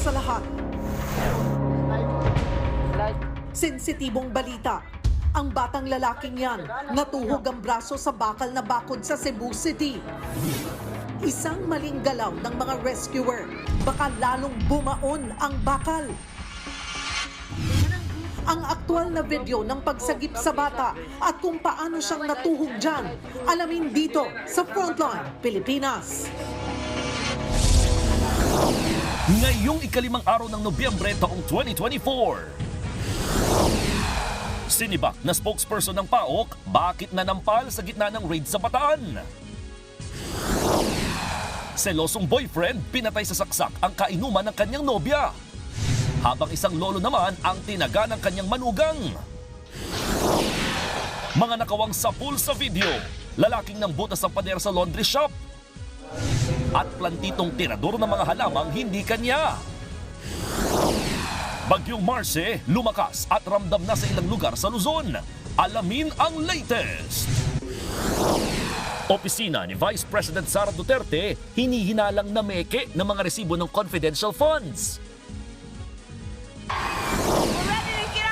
sa lahat. Sensitibong balita. Ang batang lalaking yan, natuhog ang braso sa bakal na bakod sa Cebu City. Isang maling galaw ng mga rescuer, baka lalong bumaon ang bakal. Ang aktual na video ng pagsagip sa bata at kung paano siyang natuhog dyan, alamin dito sa Frontline Pilipinas. Ngayong ikalimang araw ng Nobyembre taong 2024. Sinibak na spokesperson ng PAOK, bakit nanampal sa gitna ng raid sa Bataan? Selosong boyfriend, pinatay sa saksak ang kainuman ng kanyang nobya. Habang isang lolo naman ang tinaga ng kanyang manugang. Mga nakawang sapul sa video, lalaking nang butas ang pader sa laundry shop. At plantitong tirador ng mga halamang hindi kanya. Bagyong Marce, lumakas at ramdam na sa ilang lugar sa Luzon. Alamin ang latest. Opisina ni Vice President Sara Duterte, hinihinalang na meke ng mga resibo ng confidential funds.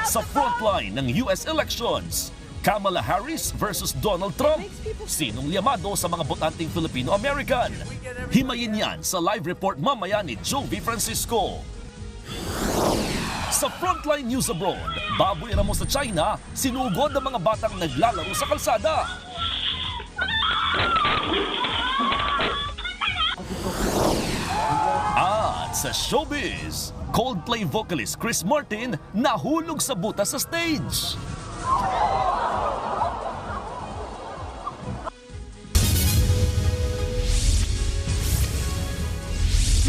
Sa frontline ng US elections, Kamala Harris versus Donald Trump. Sinong liyamado sa mga botanteng Filipino-American? Himayin yan sa live report mamaya ni Jovi Francisco. Sa Frontline News Abroad, baboy ramo sa China, sinugod ang mga batang naglalaro sa kalsada. At sa showbiz, Coldplay vocalist Chris Martin nahulog sa butas sa stage.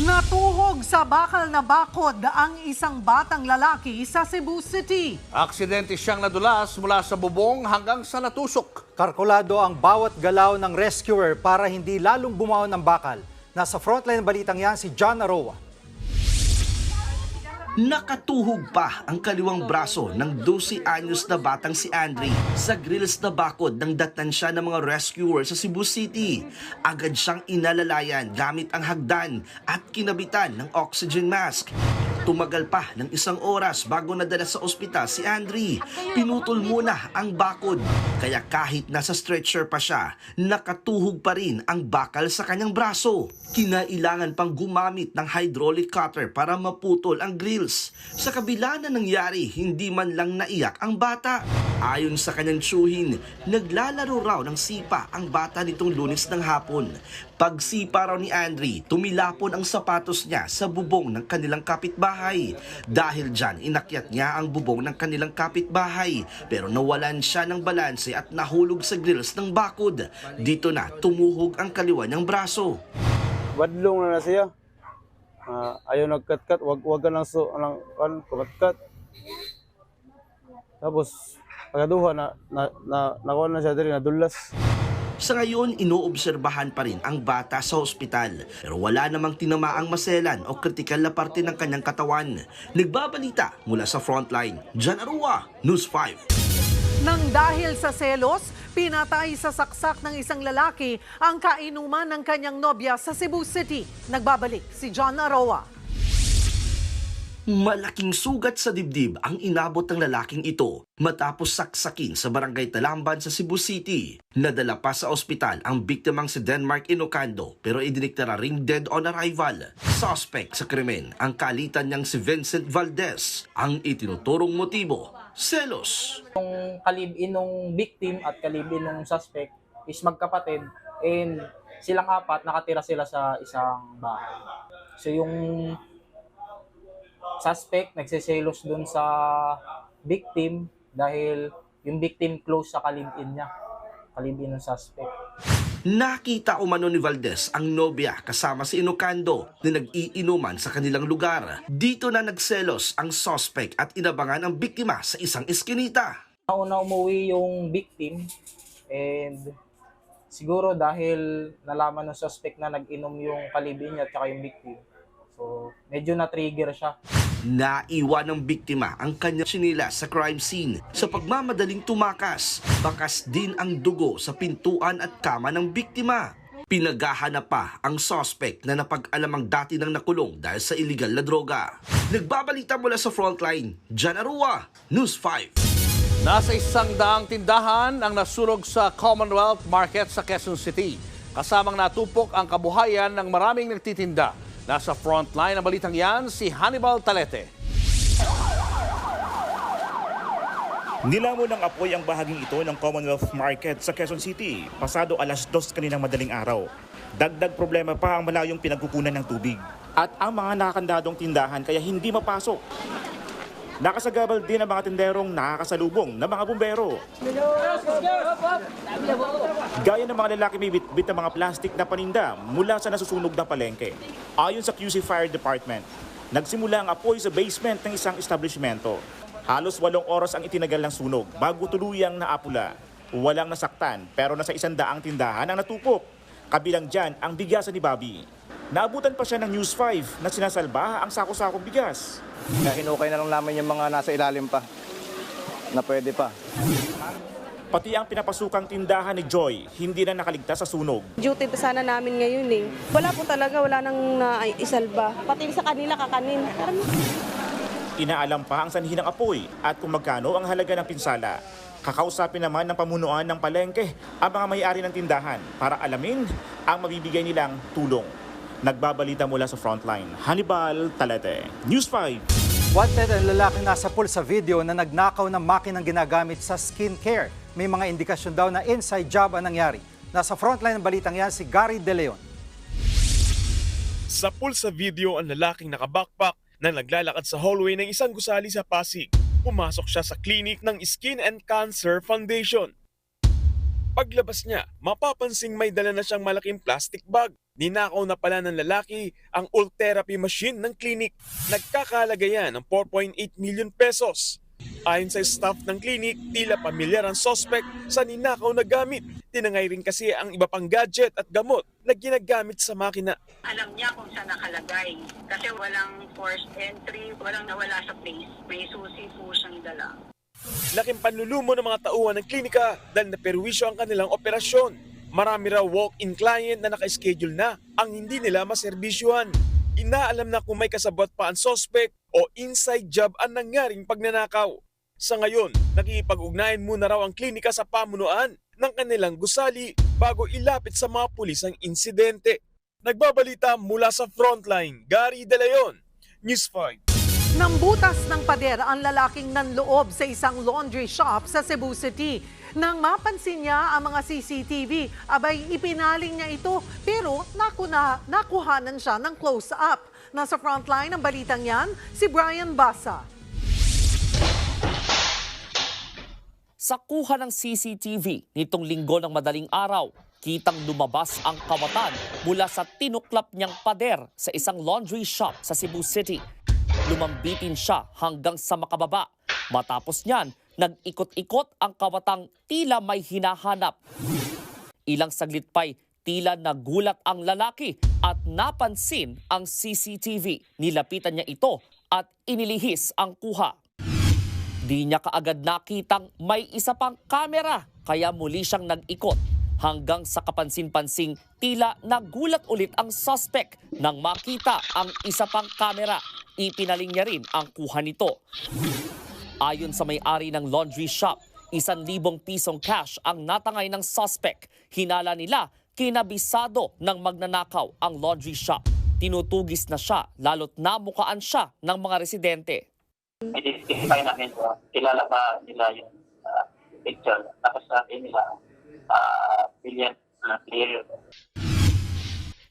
Natuhog sa bakal na bakod ang isang batang lalaki sa Cebu City. Aksidente siyang nadulas mula sa bubong hanggang sa natusok. Kalkulado ang bawat galaw ng rescuer para hindi lalong bumaon ng bakal. Nasa frontline ng balitang yan si John Aroa. Nakatuhog pa ang kaliwang braso ng 12 anyos na batang si Andre sa grills na bakod ng datansya ng mga rescuer sa Cebu City. Agad siyang inalalayan gamit ang hagdan at kinabitan ng oxygen mask. Tumagal pa ng 1 oras bago nadala sa ospital si Andre. Pinutol muna ang bakod, kaya kahit nasa stretcher pa siya, nakatuhog pa rin ang bakal sa kanyang braso. Kinailangan pang gumamit ng hydraulic cutter para maputol ang grills. Sa kabila na nangyari, hindi man lang naiyak ang bata. Ayon sa kanyang tsuhin, naglalaro raw ng sipa ang bata nitong Lunes ng hapon. Pagsipa raw ni Andre, tumilapon ang sapatos niya sa bubong ng kanilang kapitbahay. Dahil dyan, inakyat niya ang bubong ng kanilang kapitbahay. Pero nawalan siya ng balanse at nahulog sa grills ng bakod. Dito na tumuhog ang kaliwa niyang braso. Badlong na siya. Ayaw nagkat-kat, wag ka lang kumat-kat. Tapos pagkaduha nakuha na siya diri nadulas. Sa ngayon, inoobserbahan pa rin ang bata sa ospital. Pero wala namang tinamaang maselan o kritikal na parte ng kanyang katawan. Nagbabalita mula sa Frontline, John Aroa, News 5. Nang dahil sa selos, pinatay sa saksak ng isang lalaki ang kainuman ng kanyang nobya sa Cebu City. Nagbabalik si John Aroa. Malaking sugat sa dibdib ang inabot ng lalaking ito matapos saksakin sa barangay Talamban sa Cebu City. Nadala pa sa ospital ang biktimang si Denmark Inocando pero idiniklara ring dead on arrival. Suspect sa krimen ang kalitan niyang si Vincent Valdez. Ang itinuturong motibo, selos. Yung kalibin ng victim at kalibin ng suspect is magkapatid and silang apat nakatira sila sa isang bahay. So yung suspect nagsiselos dun sa victim dahil yung victim close sa kalibin niya, kalibin ng suspect. Nakita umano ni Valdez ang nobya kasama si Inocando na nag-iinuman sa kanilang lugar. Dito na nagselos ang suspect at inabangan ang biktima sa isang eskinita. Nauna umuwi yung victim and siguro dahil nalaman ng suspect na nag-inom yung kalibin niya at saka yung victim. So medyo na-trigger siya. Naiwan ng biktima ang kanyang tsinelas sa crime scene. Sa pagmamadaling tumakas, bakas din ang dugo sa pintuan at kama ng biktima. Pinaghahanap pa ang suspect na napag-alamang dati nang nakulong dahil sa illegal na droga. Nagbabalita mula sa Frontline, Jan Arua, News 5. Nasa 100 tindahan ang nasunog sa Commonwealth Market sa Quezon City. Kasamang natupok ang kabuhayan ng maraming nagtitinda. Nasa Frontline ng balitang yan, si Hannibal Talete. Nilamon ng apoy ang bahaging ito ng Commonwealth Market sa Quezon City pasado alas 2 kaninang madaling araw. Dagdag problema pa ang malayong pinagkukunan ng tubig at ang mga nakakandadong tindahan kaya hindi mapasok. Nakasagabal din ang mga tinderong nakakasalubong ng mga bumbero. Gaya ng mga lalaki may bitbit ng mga plastik na paninda mula sa nasusunog na palengke. Ayon sa QC Fire Department, nagsimula ang apoy sa basement ng isang establishmento. Halos 8 oras ang itinagal ng sunog bago tuluyang naapula. Walang nasaktan pero nasa 100 tindahan ang natupok. Kabilang dyan ang bigasan ni Bobby. Naabutan pa siya ng News 5 na sinasalba ang sako-sakong bigas. Hinukay na lang namin yung mga nasa ilalim pa na pwede pa. Pati ang pinapasukang tindahan ni Joy hindi na nakaligtas sa sunog. Duty pa sana namin ngayon eh. Wala po talaga, wala nang naisalba. Pati sa kanila kakanin. Inaalam pa ang sanhi ng apoy at kung magkano ang halaga ng pinsala. Kakausapin naman ng pamunuan ng palengke ang mga may-ari ng tindahan para alamin ang mabibigay nilang tulong. Nagbabalita mula sa Frontline, Hannibal Talete, News 5. Wanted ang lalaking nasa pool sa video na nagnakaw ng makinang ginagamit sa skincare. May mga indikasyon daw na inside job ang nangyari. Nasa Frontline ng balitang yan si Gary De Leon. Sa pool sa video ang lalaking nakabackpack na naglalakad sa hallway ng isang gusali sa Pasig. Pumasok siya sa klinik ng Skin and Cancer Foundation. Paglabas niya, mapapansing may dala na siyang malaking plastic bag. Ninakaw na pala ng lalaki ang old therapy machine ng klinik. Nagkakahalaga yan ng 4.8 million pesos. Ayon sa staff ng klinik, tila pamilyar ang suspect sa ninakaw na gamit. Tinangay rin kasi ang iba pang gadget at gamot na ginagamit sa makina. Alam niya kung saan nakalagay kasi walang forced entry, walang nawala sa place. May susi po siyang dala. Laking panlulumo ng mga tauhan ng klinika dahil naperwisyo ang kanilang operasyon. Marami raw walk-in client na naka-schedule na ang hindi nila maserbisyuhan. Inaalam na kung may kasabot pa ang suspect o inside job ang nangyaring pagnanakaw. Sa ngayon, nakikipag-ugnayan muna raw ang klinika sa pamunuan ng kanilang gusali bago ilapit sa mga pulis ang insidente. Nagbabalita mula sa Frontline, Gary De Leon, News 5. Nambutas ng pader ang lalaking nanloob sa isang laundry shop sa Cebu City. Nang mapansin niya ang mga CCTV, abay ipinaling niya ito pero nakuhanan siya ng close-up. Nasa Frontline ng balitang yan, si Brian Basa. Sa kuha ng CCTV nitong linggo ng madaling araw, kitang lumabas ang kawatan mula sa tinuklap niyang pader sa isang laundry shop sa Cebu City. Lumambitin siya hanggang sa makababa. Matapos niyan, nag-ikot-ikot ang kawatang tila may hinahanap. Ilang saglit pa'y tila nagulat ang lalaki at napansin ang CCTV. Nilapitan niya ito at inilihis ang kuha. Di niya kaagad nakitang may isa pang kamera kaya muli siyang nag-ikot hanggang sa kapansin-pansing tila nagulat ulit ang suspect nang makita ang isa pang kamera. Ipinaling niya rin ang kuha nito. Ayon sa may-ari ng laundry shop, 1,000 pisong cash ang natangay ng suspect. Hinala nila kinabisado ng magnanakaw ang laundry shop. Tinutugis na siya lalo't namukaan siya ng mga residente. I-identify namin po, kilala pa nila yung picture. Tapos sabi nila, billion clear.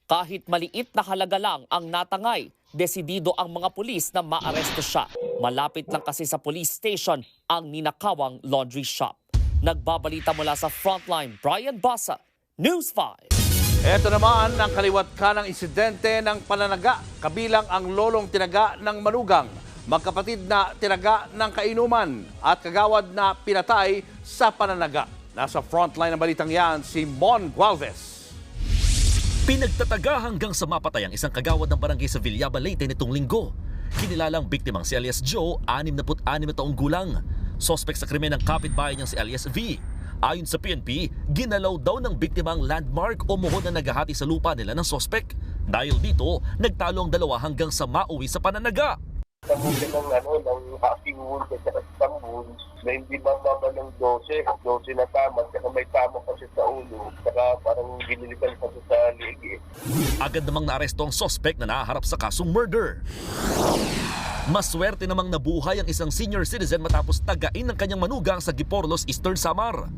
Kahit maliit na halaga lang ang natangay, desidido ang mga pulis na maaresto siya. Malapit lang kasi sa police station ang ninakawang laundry shop. Nagbabalita mula sa Frontline, Brian Basa, News 5. Ito naman ang kaliwat ka ng insidente ng pananaga, kabilang ang lolong tinaga ng manugang, magkapatid na tinaga ng kainuman at kagawad na pinatay sa pananaga. Nasa Frontline ng balitang yan, si Mon Gualvez. Pinagtataga hanggang sa mapatay ang isang kagawad ng barangay sa Villaba, Leyte nitong linggo. Kinilalang biktimang si alias Joe, 66 na taong gulang. Sospek sa krimen ng kapitbahay niyang si alias V. Ayon sa PNP, ginalaw daw ng biktima ang landmark o muhon na naghahati sa lupa nila ng sospek. Dahil dito, nagtalo ang dalawa hanggang sa mauwi sa pananaga. Kamutin ng hacking wound at saka stam wounds na hindi mababa ng 12 na tama, saka may tama kasi sa ulo, saka parang ginilikan kasi sa liig. Agad namang naaresto ang sospek na nahaharap sa kasong murder. Maswerte namang nabuhay ang isang senior citizen matapos tagain ng kanyang manugang sa Giporlos, Eastern Samar.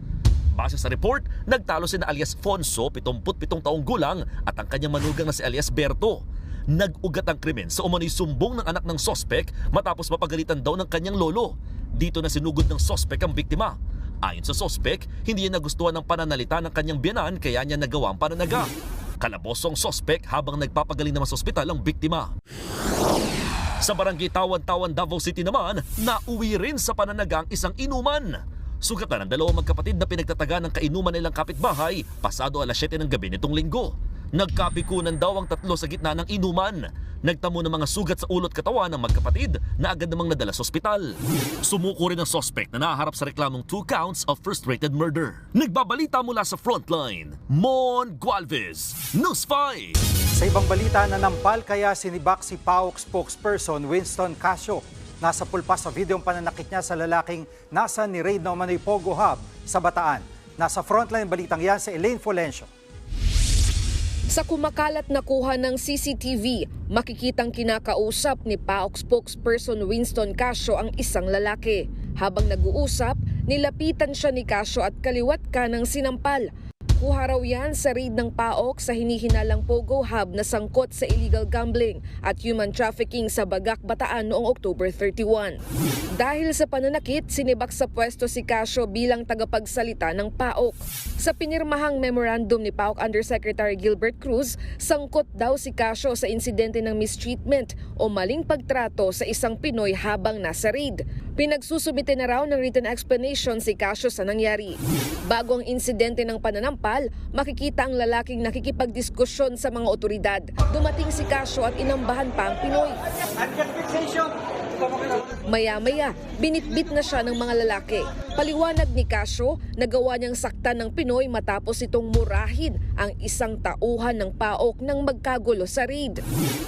Base sa report, nagtalo sina alias Fonso, 77 taong gulang, at ang kanyang manugang na si alias Berto. Nag-ugat ang krimen sa umano'y sumbong ng anak ng sospek matapos mapagalitan daw ng kanyang lolo. Dito na sinugod ng sospek ang biktima. Ayon sa sospek, hindi niya nagustuhan ng pananalita ng kanyang biyanan kaya niya nagawa ang pananaga. Kalabosong sospek habang nagpapagaling naman sa ospital ang biktima. Sa barangay Tawan-Tawan, Davao City naman, nauwi rin sa pananaga ang isang inuman. Sugatan ng dalawang magkapatid na pinagtataga ng kainuman nilang kapitbahay pasado alas 7 ng gabi nitong linggo. Nagkapikunan daw ang tatlo sa gitna ng inuman. Nagtamo ng mga sugat sa ulo't katawan ng magkapatid na agad namang nadala sa ospital. Sumuko rin ang suspect na naharap sa reklamong 2 counts of frustrated murder. Nagbabalita mula sa Frontline, Mon Gualvez, News 5. Sa ibang balita, nanampal kaya sinibak si PAOK spokesperson Winston Casio. Nasa pulpa sa videong pananakit niya sa lalaking nasa ni-raid na umano'y Pogo Hub sa Bataan. Nasa Frontline balitang yan si Elaine Fulencio. Sa kumakalat na kuha ng CCTV, makikitang kinakausap ni PAOK spokesperson Winston Casio ang isang lalaki. Habang nag-uusap, nilapitan siya ni Casio at kaliwat kanang sinampal. Kuha raw yan sa raid ng PAOK sa hinihinalang Pogo Hub na sangkot sa illegal gambling at human trafficking sa Bagak, Bataan noong October 31. Dahil sa pananakit, sinibak sa pwesto si Casio bilang tagapagsalita ng PAOK. Sa pinirmahang memorandum ni PAOK Undersecretary Gilbert Cruz, sangkot daw si Casio sa insidente ng mistreatment o maling pagtrato sa isang Pinoy habang nasa raid. Pinagsusumite na raw ng written explanation si Casio sa nangyari. Bago ang insidente ng pananampal, makikita ang lalaking nakikipagdiskusyon sa mga otoridad. Dumating si Casio at inambahan pa ang Pinoy. Maya-maya, binitbit na siya ng mga lalaki. Paliwanag ni Casio, nagawa niyang saktan ng Pinoy matapos itong murahin ang isang tauhan ng PAOK nang magkagulo sa raid.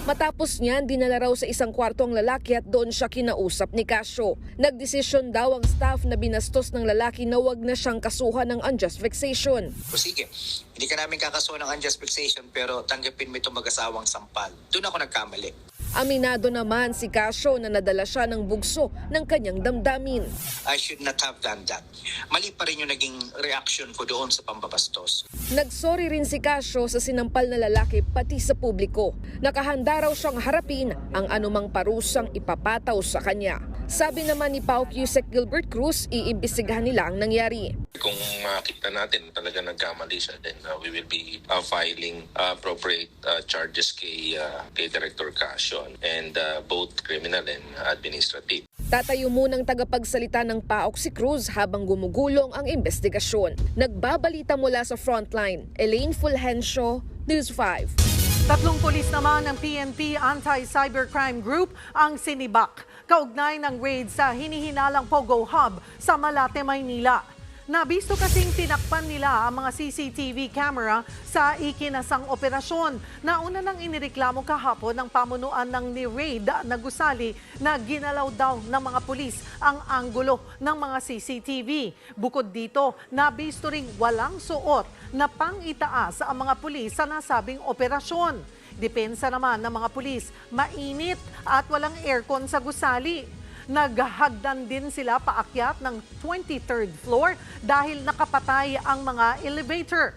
Matapos niyan, dinala raw sa isang kwarto ang lalaki at doon siya kinausap ni Casio. Nagdesisyon daw ang staff na binastos ng lalaki na wag na siyang kasuhan ng unjust vexation. O sige, hindi ka namin kakasuhan ng unjust vexation pero tanggapin mo itong mag-asawang sampal. Doon ako nagkamali. Aminado naman si Casio na nadala siya ng bugso ng kanyang damdamin. I should not have done that. Mali pa rin yung naging reaction ko doon sa pambabastos. Nagsorry rin si Casio sa sinampal na lalaki pati sa publiko. Nakahanda raw siyang harapin ang anumang parusang ipapataw sa kanya. Sabi naman ni PAOK Yusek Gilbert Cruz, iimbestigahan nila ang nangyari. Kung makita natin talaga nagkamali siya, then we will be filing appropriate charges kay Director Casio and both criminal and administrative. Tatayo munang tagapagsalita ng PAOK si Cruz habang gumugulong ang investigasyon. Nagbabalita mula sa Frontline, Elaine Fulgencio, News 5. 3 pulis naman ng PNP Anti-Cybercrime Group ang sinibak kaugnay ng raid sa hinihinalang Pogo Hub sa Malate, Maynila. Nabisto kasing tinakpan nila ang mga CCTV camera sa ikinasang operasyon. Nauna nang inireklamo kahapon ng pamunuan ng ni-raid na gusali na ginalaw daw ng mga pulis ang anggulo ng mga CCTV. Bukod dito, nabisto ring walang suot na pang-itaas ang mga pulis sa nasabing operasyon. Depensa naman ng mga pulis, mainit at walang aircon sa gusali. Naghahagdan din sila paakyat ng 23rd floor dahil nakapatay ang mga elevator.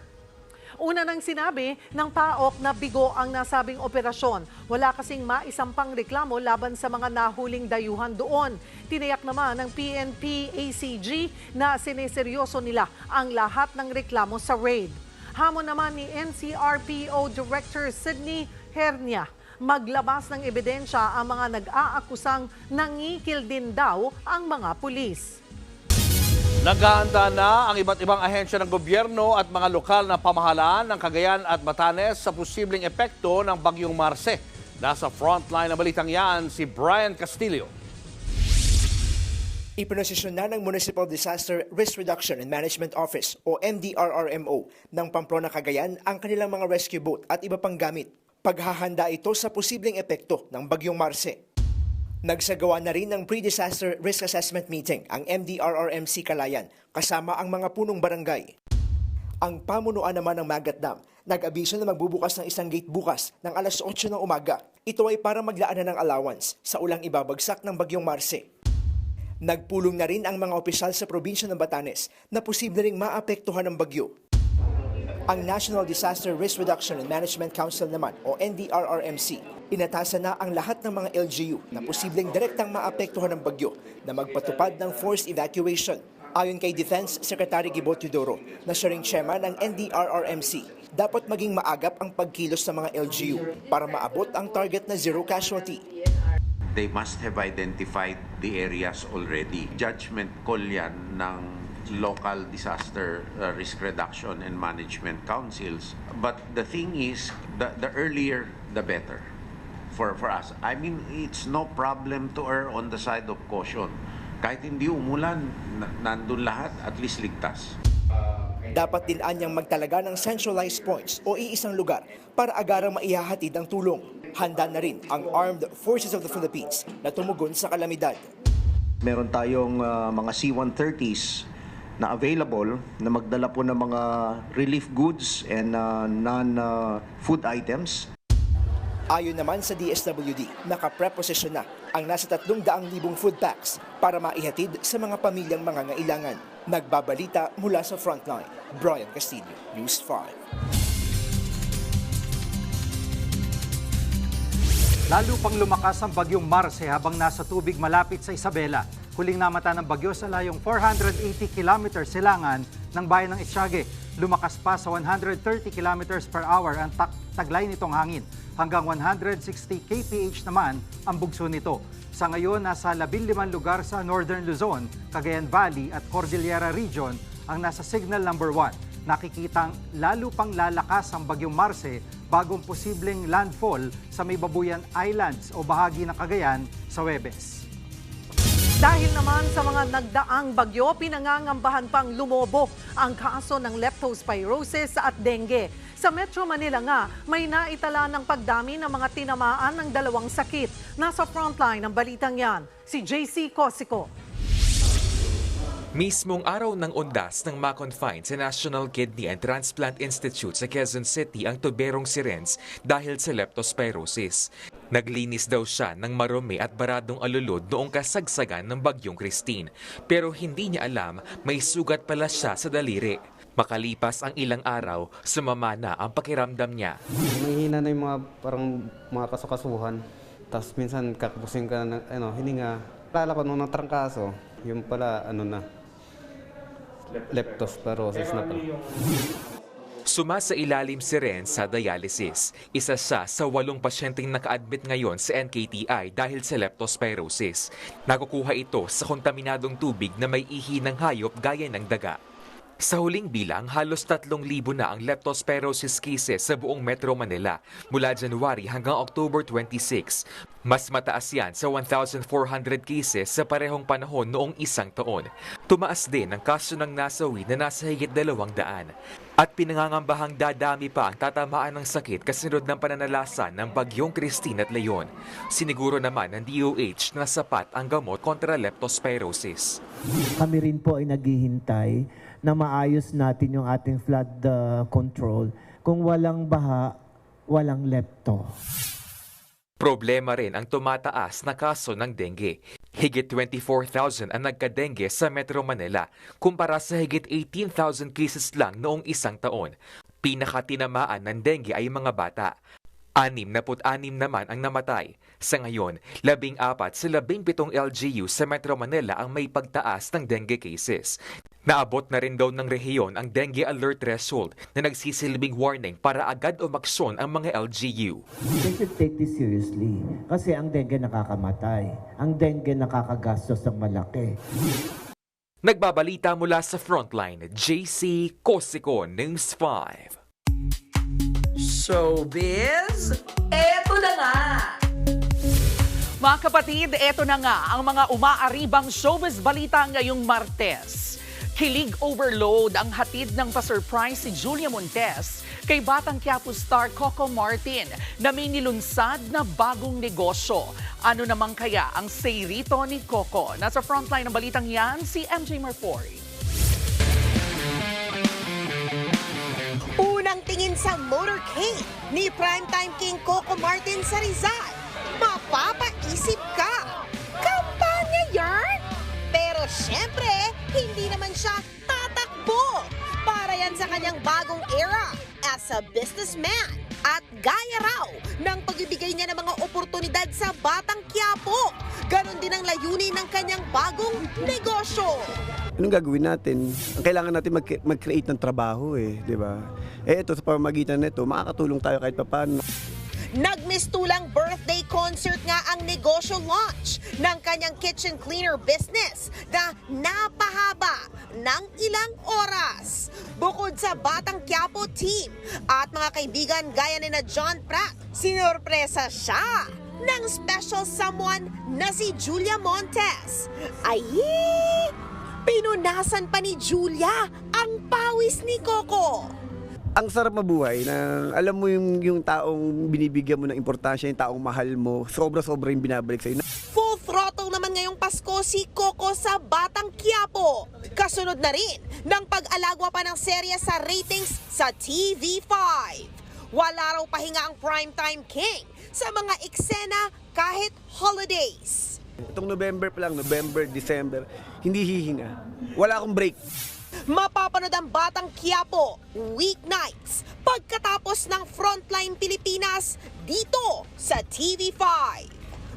Una nang sinabi ng PAOK na bigo ang nasabing operasyon. Wala kasing maisampang reklamo laban sa mga nahuling dayuhan doon. Tiniyak naman ng PNP ACG na sineseryoso nila ang lahat ng reklamo sa raid. Hamon naman ni NCRPO Director Sydney Hernia, maglabas ng ebidensya ang mga nag-aakusang nangikil din daw ang mga pulis. Naghahanda na ang iba't ibang ahensya ng gobyerno at mga lokal na pamahalaan ng Cagayan at Batanes sa posibleng epekto ng Bagyong Marce. Nasa frontline ng balitang yan si Brian Castillo. Ipinosisyon na ng Municipal Disaster Risk Reduction and Management Office o MDRRMO ng Pamplona, Cagayan ang kanilang mga rescue boat at iba pang gamit. Paghahanda ito sa posibleng epekto ng Bagyong Marce. Nagsagawa na rin ng Pre-Disaster Risk Assessment Meeting ang MDRRMC Calayan kasama ang mga punong barangay. Ang pamunuan naman ng Magat Dam nag-abiso na magbubukas ng isang gate bukas ng alas 8 ng umaga. Ito ay para maglaanan ng allowance sa ulang ibabagsak ng Bagyong Marce. Nagpulong na rin ang mga opisyal sa probinsya ng Batanes na posible ring maapektuhan ng bagyo. Ang National Disaster Risk Reduction and Management Council naman o NDRRMC, inatasan na ang lahat ng mga LGU na posibleng direktang maapektuhan ng bagyo na magpatupad ng forced evacuation. Ayon kay Defense Secretary Gibo Teodoro na siya ring chairman ng NDRRMC, dapat maging maagap ang pagkilos sa mga LGU para maabot ang target na zero casualty. They must have identified the areas already. Judgment call yan ng local disaster risk reduction and management councils. But the thing is, the earlier, the better for us. I mean, it's no problem to err on the side of caution. Kahit hindi umulan, nandun lahat, at least ligtas. Dapat din anyang magtalaga ng centralized points o iisang lugar para agarang maihahatid ang tulong. Handa na rin ang Armed Forces of the Philippines na tumugon sa kalamidad. Meron tayong mga C-130s na available na magdala po ng mga relief goods and non-food items. Ayon naman sa DSWD, nakapreposisyon na ang nasa 300,000 food packs para maihatid sa mga pamilyang mangangailangan. Nagbabalita mula sa Frontline, Brian Castillo, News 5. Lalo pang lumakas ang Bagyong Marce habang nasa tubig malapit sa Isabela. Huling namata ng bagyo sa layong 480 km silangan ng bayan ng Etiague. Lumakas pa sa 130 km per hour ang taglay nitong hangin. Hanggang 160 kph naman ang bugso nito. Sa ngayon, nasa 15 lugar sa Northern Luzon, Cagayan Valley at Cordillera Region ang nasa signal number 1. Nakikitang lalo pang lalakas ang Bagyong Marce bagong posibleng landfall sa Maybabuyan Islands o bahagi ng Cagayan sa Huwebes. Dahil naman sa mga nagdaang bagyo, pinangangambahan pang lumobo ang kaso ng leptospirosis at dengue. Sa Metro Manila nga, may naitala ng pagdami ng mga tinamaan ng dalawang sakit. Nasa frontline ng balitang yan, si JC Cosico. Mismong araw ng undas ng ma-confine sa National Kidney and Transplant Institute sa Quezon City ang tuberong si Renz dahil sa leptospirosis. Naglinis daw siya ng marumi at baradong alulod noong kasagsagan ng Bagyong Christine. Pero hindi niya alam may sugat pala siya sa daliri. Makalipas ang ilang araw, sumama na ang pakiramdam niya. Mahihina na yung mga kasukasuhan. Tapos minsan kakapusing ka na hininga. Kala ko nung natrangkaso, yung pala leptospirosis na pala. Sumasa ilalim si Ren sa dialysis. Isa siya sa 8 pasyenteng naka-admit ngayon sa NKTI dahil sa leptospirosis. Nakukuha ito sa kontaminadong tubig na may ihi ng hayop gaya ng daga. Sa huling bilang, halos 3,000 na ang leptospirosis cases sa buong Metro Manila mula January hanggang October 26. Mas mataas yan sa 1,400 cases sa parehong panahon noong isang taon. Tumaas din ang kaso ng nasawi na nasa higit 200. At pinangangambahang dadami pa ang tatamaan ng sakit kasunod ng pananalasan ng Bagyong Christine at Leon. Siniguro naman ng DOH na sapat ang gamot kontra leptospirosis. Kami rin po ay naghihintay na maayos natin yung ating flood control. Kung walang baha, walang lepto. Problema rin ang tumataas na kaso ng dengue. Higit 24,000 ang nagka-dengue sa Metro Manila kumpara sa higit 18,000 cases lang noong isang taon. Pinakatinamaan ng dengue ay mga bata. 66 naman ang namatay. Sa ngayon, 14 sa 17 LGU sa Metro Manila ang may pagtaas ng dengue cases. Naabot na rin daw ng rehiyon ang dengue alert threshold na nagsisilbing warning para agad umaksyon ang mga LGU. They should take this seriously kasi ang dengue nakakamatay. Ang dengue nakakagastos ng malaki. Nagbabalita mula sa Frontline, JC Cosico, News 5. Showbiz, eto na nga! Mga kapatid, eto na nga ang mga umaaribang showbiz balita ngayong Martes. Kilig overload ang hatid ng pa-surprise si Julia Montes kay Batang Quiapo star Coco Martin na may nilunsad na bagong negosyo. Ano naman kaya ang say rito ni Coco? Nasa frontline ng balitang yan si MJ Marfori. Unang tingin sa motorcade ni primetime king Coco Martin sa Rizal. Mapapaisip ka, kampanya yarn? Pero syempre, hindi naman siya tatakbo. Para yan sa kanyang bagong era as a businessman. At gaya raw ng pagbibigay niya ng mga oportunidad sa Batang Quiapo. Ganon din ang layunin ng kanyang bagong negosyo. Anong gagawin natin? Ang kailangan natin mag-create ng trabaho di ba? Ito sa pamamagitan nito, makakatulong tayo kahit papaano. Nagmistulang birthday concert nga ang negosyo launch ng kanyang kitchen cleaner business na napahaba ng ilang oras. Bukod sa Batang Quiapo team at mga kaibigan gaya ni na John Pratt, sinorpresa siya ng special someone na si Julia Montes. Ay, pinunasan pa ni Julia ang pawis ni Coco. Ang sarap mabuhay na alam mo yung taong binibigyan mo ng importansya, yung taong mahal mo, sobra-sobra yung binabalik sa'yo. Full throttle naman ngayong Pasko si Coco sa Batang Quiapo. Kasunod na rin ng pag-alagwa pa ng serye sa ratings sa TV5. Wala raw pahinga ang primetime king sa mga eksena kahit holidays. Itong November pa lang, November, December, hindi hihinga. Wala akong break. Mapapanood ang Batang Quiapo weeknights pagkatapos ng Frontline Pilipinas dito sa TV5.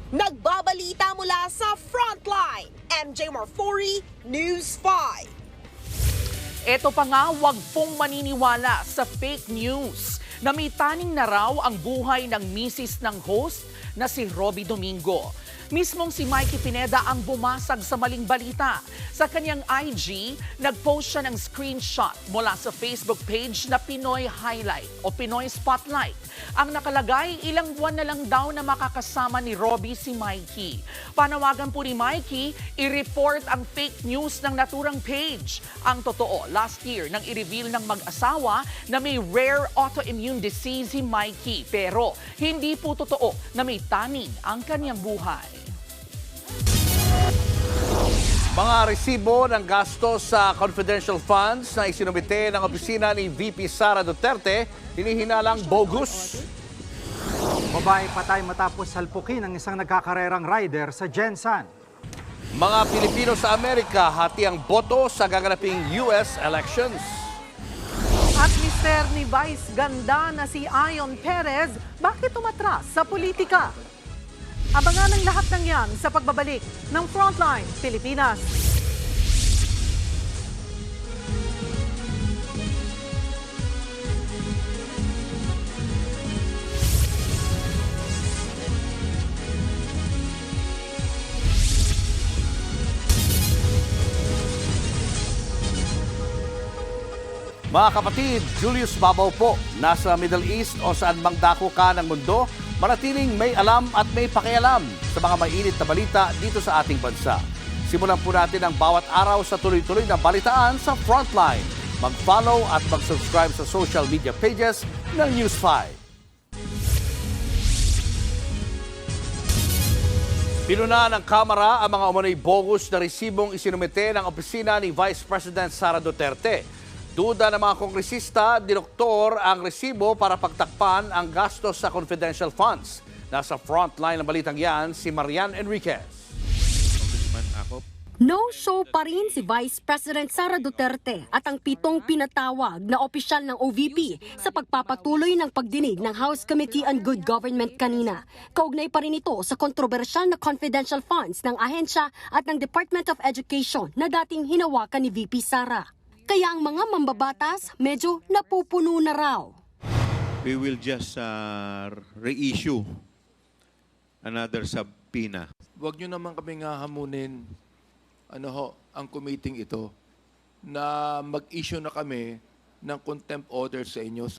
Nagbabalita mula sa Frontline, MJ Marfori, News 5. Ito pa nga, wag pong maniniwala sa fake news na may taning na raw ang buhay ng misis ng host na si Robby Domingo. Mismong si Mikey Pineda ang bumasag sa maling balita. Sa kanyang IG, nag-post siya ng screenshot mula sa Facebook page na Pinoy Highlight o Pinoy Spotlight. Ang nakalagay, ilang buwan na lang daw na makakasama ni Robby si Mikey. Panawagan po ni Mikey, i-report ang fake news ng naturang page. Ang totoo, last year nang i-reveal ng mag-asawa na may rare autoimmune disease si Mikey. Pero hindi po totoo na may taning ang kanyang buhay. Mga resibo ng gastos sa confidential funds na isinumite ng opisina ni VP Sara Duterte, hinihinalang bogus. Babae patay matapos salpukin ng isang nagkakarerang rider sa Gensan. Mga Pilipino sa Amerika, hati ang boto sa gaganaping US elections. At mister ni Vice Ganda na si Ion Perez, bakit umatras sa politika? Abangan ang lahat ng yan sa pagbabalik ng Frontline Pilipinas. Mga kapatid, Julius Babaw po, nasa Middle East o saan mang dako ka ng mundo, manatiling may alam at may pakialam sa mga mainit na balita dito sa ating bansa. Simulan po natin ang bawat araw sa tuloy-tuloy na balitaan sa Frontline. Mag-follow at mag-subscribe sa social media pages ng News 5. Pinuna ng Kamara ang mga umano'y bogus na resibong isinumite ng opisina ni Vice President Sara Duterte. Duda ng mga kongresista, dinoktor ang resibo para pagtakpan ang gastos sa confidential funds. Nasa frontline ng balitang yan, si Marian Enriquez. No-show pa rin si Vice President Sara Duterte at ang 7 pinatawag na opisyal ng OVP sa pagpapatuloy ng pagdinig ng House Committee on Good Government kanina. Kaugnay pa rin ito sa kontrobersyal na confidential funds ng ahensya at ng Department of Education na dating hinawakan ni VP Sara. Kaya ang mga mambabatas medyo napupuno na raw. We will just reissue another subpoena. Huwag nyo naman kaming hahamunin ang committee ito na mag-issue na kami ng contempt order sa inyo.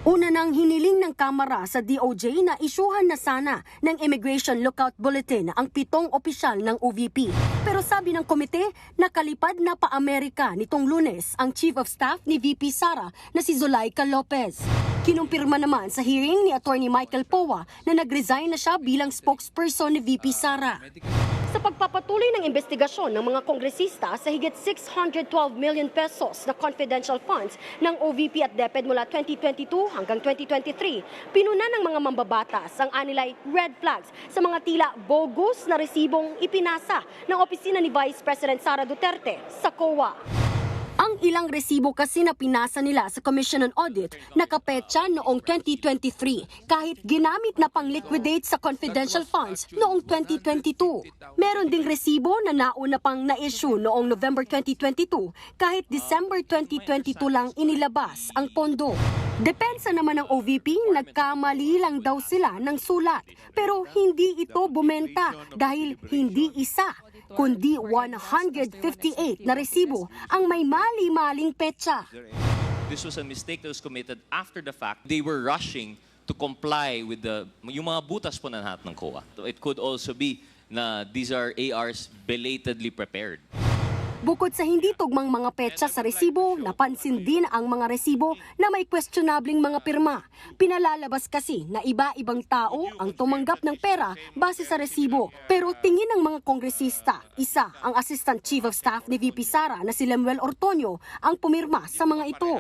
Una nang hiniling ng Kamara sa DOJ na isyuhan na sana ng Immigration Lookout Bulletin ang 7 opisyal ng OVP. Pero sabi ng komite, nakalipad na pa-Amerika nitong Lunes ang Chief of Staff ni VP Sara na si Zulaika Lopez. Kinumpirma naman sa hearing ni Attorney Michael Poa na nag-resign na siya bilang spokesperson ni VP Sara. Sa pagpapatuloy ng investigasyon ng mga kongresista sa higit 612 million pesos na confidential funds ng OVP at DepEd mula 2022 hanggang 2023, pinuna ng mga mambabatas ang anilay red flags sa mga tila bogus na resibong ipinasa ng opisina ni Vice President Sara Duterte sa COA. Ang ilang resibo kasi na pinasa nila sa Commission on Audit nakapetsa noong 2023 kahit ginamit na pang-liquidate sa confidential funds noong 2022. Meron ding resibo na nauna pang na-issue noong November 2022 kahit December 2022 lang inilabas ang pondo. Depensa naman ng OVP, nagkamali lang daw sila ng sulat pero hindi ito bumenta dahil hindi isa kundi 158 na resibo ang may mali-maling petsa. This was a mistake that was committed after the fact. They were rushing to comply with yung mga butas po na lahat ng COA. It could also be na these are ARs belatedly prepared. Bukod sa hindi tugmang mga petsa sa resibo, napansin din ang mga resibo na may questionabling mga pirma. Pinalalabas kasi na iba-ibang tao ang tumanggap ng pera base sa resibo. Pero tingin ng mga kongresista, isa ang Assistant Chief of Staff ni VP Sara na si Lemuel Ortonio ang pumirma sa mga ito.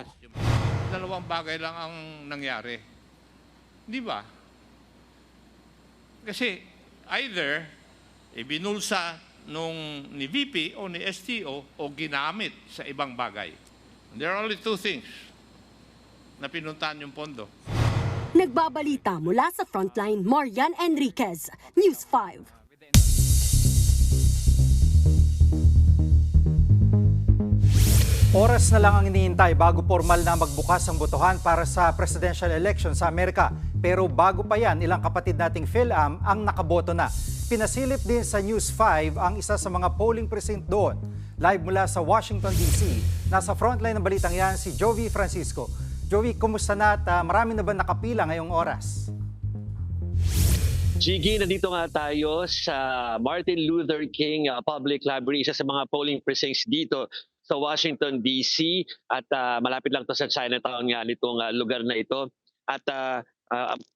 Dalawang bagay lang ang nangyari. Di ba? Kasi either ibinulsa nung ni VP o ni STO o ginamit sa ibang bagay. There are only two things na pinuntahan yung pondo. Nagbabalita mula sa Frontline, Marian Enriquez, News 5. Oras na lang ang iniintay bago formal na magbukas ang botohan para sa presidential election sa Amerika. Pero bago pa yan, ilang kapatid nating PhilAm ang nakaboto na. Pinasilip din sa News 5 ang isa sa mga polling precinct doon. Live mula sa Washington, D.C. Nasa frontline ng balitang yan si Jovi Francisco. Jovi, kumusta na at marami na ba nakapila ngayong oras? Gigi, nandito nga tayo sa Martin Luther King Public Library, isa sa mga polling precincts dito sa Washington, D.C. At malapit lang to sa Chinatown nga nitong lugar na ito. At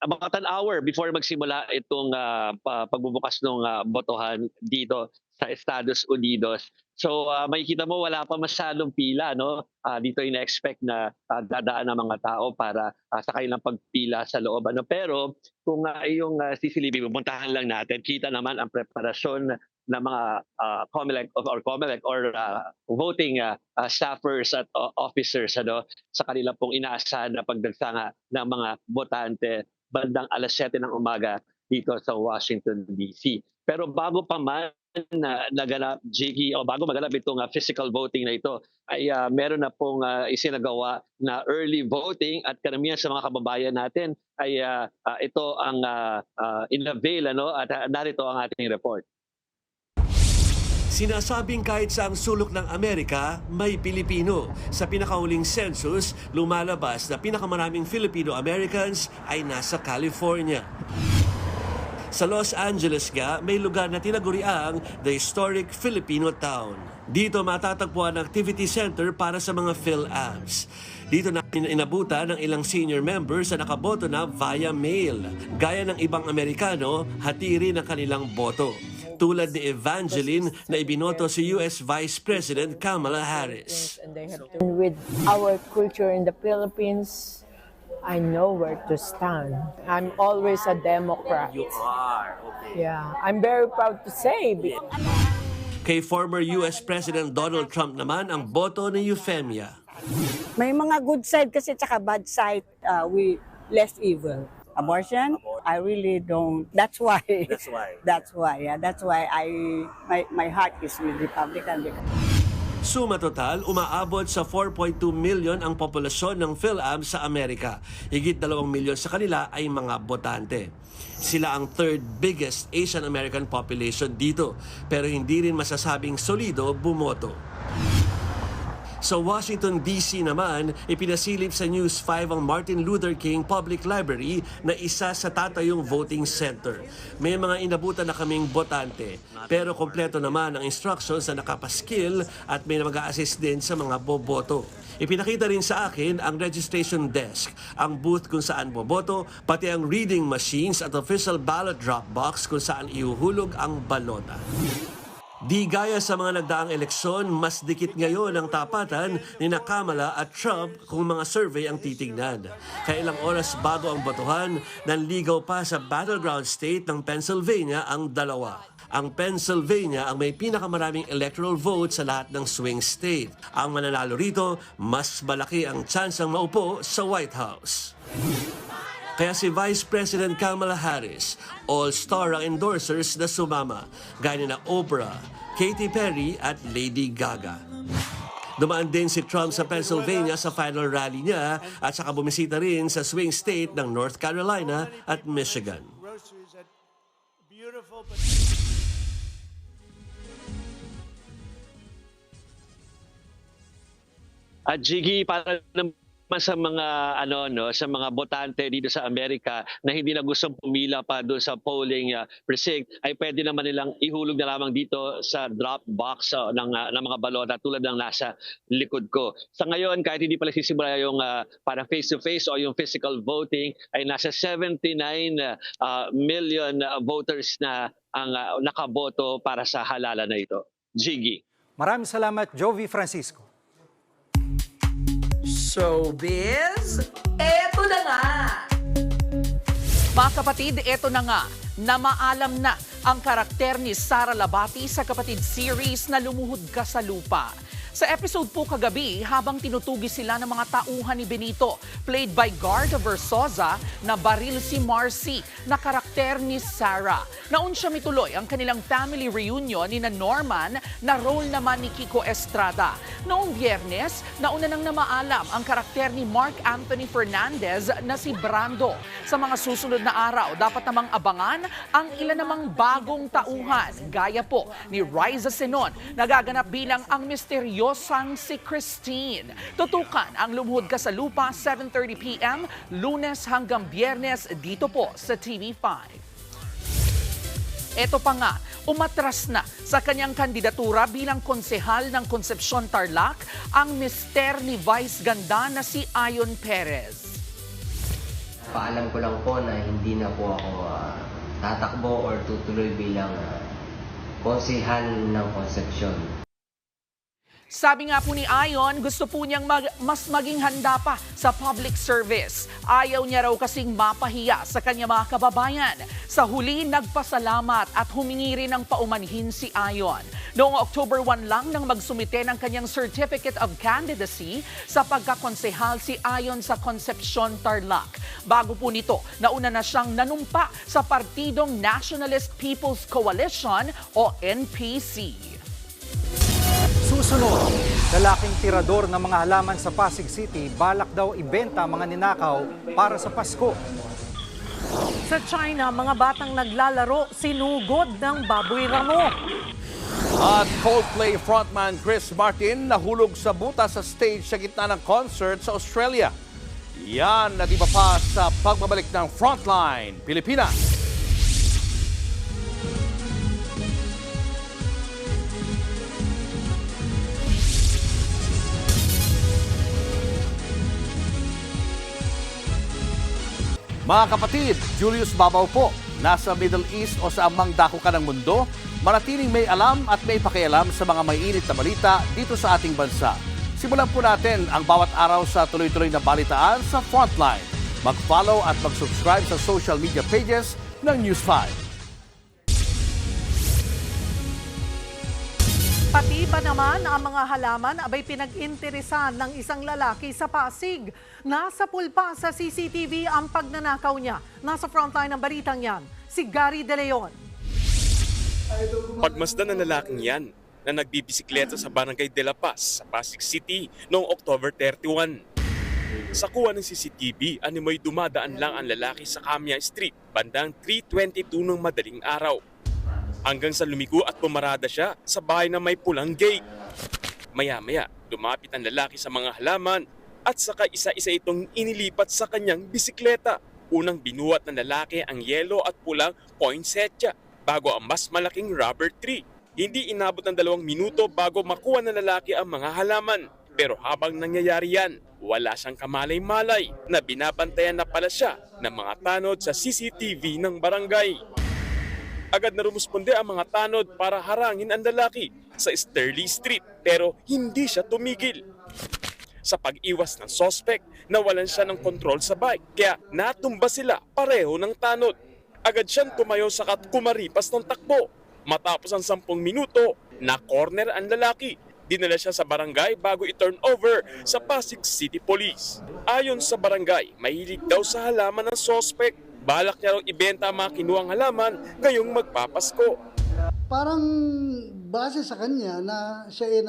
about an hour before magsimula itong pagbubukas ng botohan dito sa Estados Unidos. So makikita mo wala pa masyadong pila, no? Dito ina-expect na dadaan ng mga tao para sa kanilang pagpila sa loob. Pero kung iyong sisilipin, pupuntahan lang natin, kita naman ang preparasyon ng mga COMELEC or voting staffers at officers sa kanila pong inaasahan na pagdagsanga ng mga botante bandang alas 7 ng umaga dito sa Washington, D.C. Pero bago pa man naganap, Jiggy, o bago maganap itong physical voting na ito, ay meron na pong isinagawa na early voting at karamihan sa mga kababayan natin ay ito ang in-avail, at narito ang ating report. Sinasabing kahit saang sulok ng Amerika, may Pilipino. Sa pinakahuling census, lumalabas na pinakamaraming Filipino-Americans ay nasa California. Sa Los Angeles nga, may lugar na tinaguriang The Historic Filipino Town. Dito matatagpuan ang activity center para sa mga PhilAms. Dito na inabutan ng ilang senior members na nakaboto na via mail. Gaya ng ibang Amerikano, hati rin ang kanilang boto. Tulad ni Evangeline na ibinoto si U.S. Vice President Kamala Harris. With our culture in the Philippines, I know where to stand. I'm always a Democrat. You are, okay. Yeah, I'm very proud to say. Kay former U.S. President Donald Trump naman ang boto ni Euphemia. May mga good side kasi tsaka bad side, we less evil. Abortion, I really don't. That's why. Yeah. That's why my heart is with Republican. Suma total, umaabot sa 4.2 million ang populasyon ng PhilAm sa Amerika. Higit 2 milyon sa kanila ay mga botante. Sila ang third biggest Asian American population dito, pero hindi rin masasabing solido bumoto. Sa Washington, D.C. naman, ipinasilip sa News 5 ang Martin Luther King Public Library na isa sa tatayong voting center. May mga inabutan na kaming botante, pero kompleto naman ang instructions na nakapaskil at may mag-a-assist din sa mga boboto. Ipinakita rin sa akin ang registration desk, ang booth kung saan boboto, pati ang reading machines at official ballot drop box kung saan ihuhulog ang balota. Di gaya sa mga nagdaang eleksyon, mas dikit ngayon ang tapatan ni Kamala at Trump kung mga survey ang titignan. Kaya ilang oras bago ang botohan, nanligaw pa sa battleground state ng Pennsylvania ang dalawa. Ang Pennsylvania ang may pinakamaraming electoral vote sa lahat ng swing state. Ang mananalo rito, mas malaki ang tsansang maupo sa White House. Kaya si Vice President Kamala Harris, all-star ang endorsers na sumama, gaya na Oprah, Katy Perry at Lady Gaga. Dumaan din si Trump sa Pennsylvania sa final rally niya at saka bumisita rin sa swing state ng North Carolina at Michigan. At Jiggy, para naman sa mga sa mga botante dito sa Amerika na hindi na gustong pumila pa doon sa polling precinct, ay pwede naman nilang ihulog na lamang dito sa drop box ng mga balota tulad ng nasa likod ko. Sa ngayon, kahit hindi pa nagsisimula yung para face-to-face o yung physical voting, ay nasa 79 million voters na ang nakaboto para sa halalan na ito. Jiggy. Maraming salamat, Jovi Francisco. Showbiz, eto na nga! Mga kapatid, eto na nga, na maalam na ang karakter ni Sara Labati sa Kapatid series na Lumuhod Ka sa Lupa. Sa episode po kagabi, habang tinutugis sila ng mga tauhan ni Benito, played by Garda Versosa, na baril si Marcy na karakter ni Sarah. Naunsya mituloy ang kanilang family reunion ni Norman na role naman ni Kiko Estrada. Noong Biyernes, nauna nang namaalam ang karakter ni Mark Anthony Fernandez na si Brando. Sa mga susunod na araw, dapat namang abangan ang ilan namang bagong tauhan, gaya po ni Riza Senon, nagaganap bilang ang misteryosang si Christine. Tutukan ang Lumuhod Ka sa Lupa, 7:30 p.m. Lunes hanggang Biyernes dito po sa TV5. Ito pa nga, umatras na sa kanyang kandidatura bilang konsehal ng Concepcion Tarlac ang mister ni Vice Ganda na si Ayon Perez. Paalam ko lang po na hindi na po ako tatakbo or tutuloy bilang konsehal ng Concepcion. Sabi nga po ni Ayon, gusto po niyang mas maging handa pa sa public service. Ayaw niya raw kasing mapahiya sa kanya mga kababayan. Sa huli, nagpasalamat at humingi rin ng paumanhin si Ayon. Noong October 1 lang nang magsumite ng kanyang Certificate of Candidacy sa pagkakonsehal si Ayon sa Concepcion Tarlac. Bago po nito, nauna na siyang nanumpa sa partidong Nationalist People's Coalition o NPC. Susunod, lalaking tirador ng mga halaman sa Pasig City, balak daw ibenta mga ninakaw para sa Pasko. Sa China, mga batang naglalaro sinugod ng baboy ramo. At Coldplay frontman Chris Martin nahulog sa butas sa stage sa gitna ng concert sa Australia. Yan at iba pa sa pagbabalik ng Frontline Pilipinas. Mga kapatid, Julius Babaw po, nasa Middle East o sa amang dako ka ng mundo, manatiling may alam at may pakialam sa mga mainit na balita dito sa ating bansa. Simulan po natin ang bawat araw sa tuloy-tuloy na balitaan sa Frontline. Mag-follow at mag-subscribe sa social media pages ng News 5. Pati ba naman ang mga halaman abay pinag-interesan ng isang lalaki sa Pasig. Nasa pulpa sa CCTV ang pagnanakaw niya. Nasa frontline ng balitang yan, si Gary De Leon. Pagmasdan ng lalaking yan na nagbibisikleta sa Barangay de la Paz sa Pasig City noong October 31. Sa kuha ng CCTV, animoy dumadaan lang ang lalaki sa Camia Street bandang 3:22 ng madaling araw. Hanggang sa lumiko at pumarada siya sa bahay na may pulang gate. Maya-maya, Lumapit ang lalaki sa mga halaman at saka isa-isa itong inilipat sa kanyang bisikleta. Unang binuhat ng lalaki ang yellow at pulang poinsettia bago ang mas malaking rubber tree. Hindi inabot ng 2 minuto bago makuha ng lalaki ang mga halaman. Pero habang nangyayari yan, wala siyang kamalay-malay na binabantayan na pala siya ng mga tanod sa CCTV ng barangay. Agad na rumusponde ang mga tanod para harangin ang lalaki sa Sterling Street pero hindi siya tumigil. Sa pag-iwas ng suspect, nawalan siya ng kontrol sa bike kaya natumba sila pareho ng tanod. Agad siyang tumayo sakat kumaripas ng takbo. Matapos ang 10 minuto, na-corner ang lalaki. Dinala siya sa barangay bago i-turn over sa Pasig City Police. Ayon sa barangay, mahilig daw sa halaman ng suspect. Balak niya raw ibenta ang mga kinuhang halaman ngayong magpapasko. Parang base sa kanya na siya ay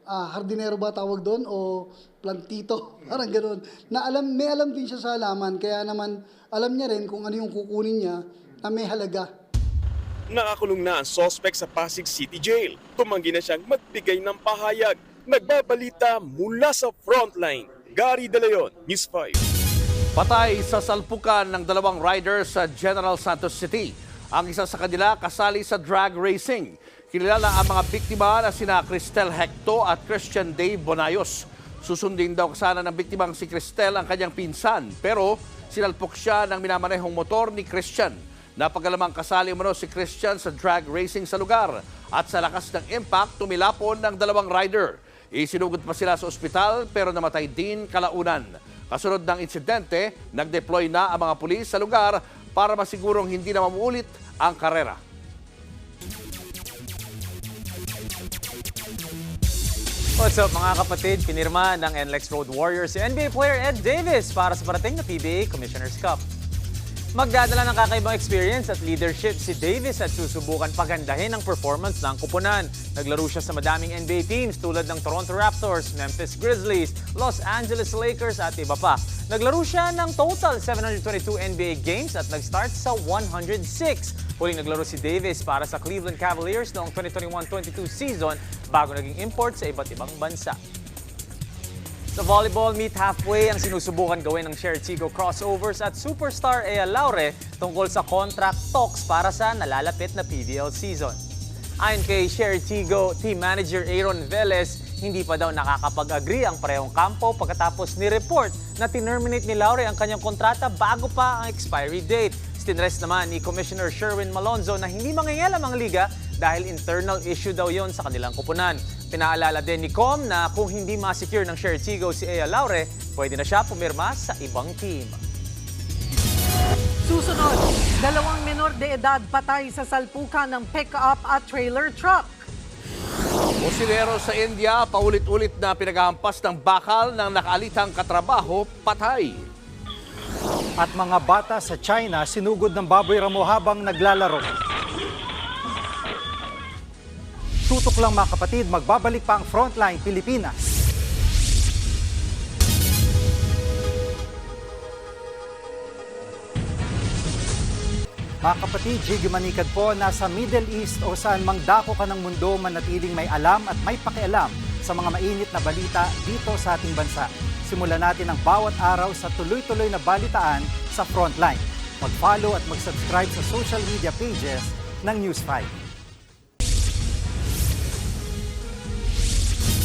hardinero ba tawag doon o plantito, parang gano'n. Na may alam din siya sa halaman, kaya naman alam niya rin kung ano yung kukunin niya na may halaga. Nakakulong na ang suspect sa Pasig City Jail. Tumanggi na siyang magbigay ng pahayag. Nagbabalita mula sa Frontline. Gary De Leon, News 5. Patay sa salpukan ng 2 riders sa General Santos City. Ang isa sa kanila kasali sa drag racing. Kilala ang mga biktima na sina Cristel Hecto at Christian Dave Bonayos. Susundin daw kasana ng biktimang si Cristel ang kanyang pinsan, pero sinalpok siya ng minamanehong motor ni Christian. Napagalamang kasali umano si Christian sa drag racing sa lugar at sa lakas ng impact tumilapon ng 2 rider. Isinugod pa sila sa ospital pero namatay din kalaunan. Kasunod ng insidente, nag-deploy na ang mga pulis sa lugar para masigurong hindi na mamuulit ang karera. What's up mga kapatid? Pinirma ng NLEX Road Warriors si NBA player Ed Davis para sa parating na PBA Commissioner's Cup. Magdadala ng kakaibang experience at leadership si Davis at susubukan pagandahin ang performance ng kupunan. Naglaro siya sa madaming NBA teams tulad ng Toronto Raptors, Memphis Grizzlies, Los Angeles Lakers at iba pa. Naglaro siya ng total 722 NBA games at nag-start sa 106. Huling naglaro si Davis para sa Cleveland Cavaliers noong 2021-22 season bago naging import sa iba't ibang bansa. Sa volleyball, meet halfway ang sinusubukan gawin ng Sher Tigo crossovers at superstar Ea Laure tungkol sa contract talks para sa nalalapit na PBL season. Ayon kay Sher Tigo, team manager Aaron Velez, hindi pa daw nakakapag-agree ang parehong kampo pagkatapos ni-report na tinerminate ni Laure ang kanyang kontrata bago pa ang expiry date. Tinrest naman ni Commissioner Sherwin Malonzo na hindi mangingialam ang liga dahil internal issue daw yon sa kanilang kupunan. Pinaalala din ni Com na kung hindi ma-secure ng Sher Tigo si Ea Laure, pwede na siya pumirma sa ibang team. Susunod, 2 menor de edad patay sa salpukan ng pick-up at trailer truck. Bosilero sa India, paulit-ulit na pinaghahampas ng bakal ng nakaalitang katrabaho, patay. At mga bata sa China sinugod ng baboy ramo habang naglalaro. Tutok lang mga kapatid, magbabalik pa ang Frontline Pilipinas. Mga kapatid, Jiggy Manikad po, nasa Middle East o saan mang dako ka ng mundo, manatiling may alam at may pakialam sa mga mainit na balita dito sa ating bansa. Simulan natin ang bawat araw sa tuloy-tuloy na balitaan sa Frontline. Mag-follow at mag-subscribe sa social media pages ng News 5.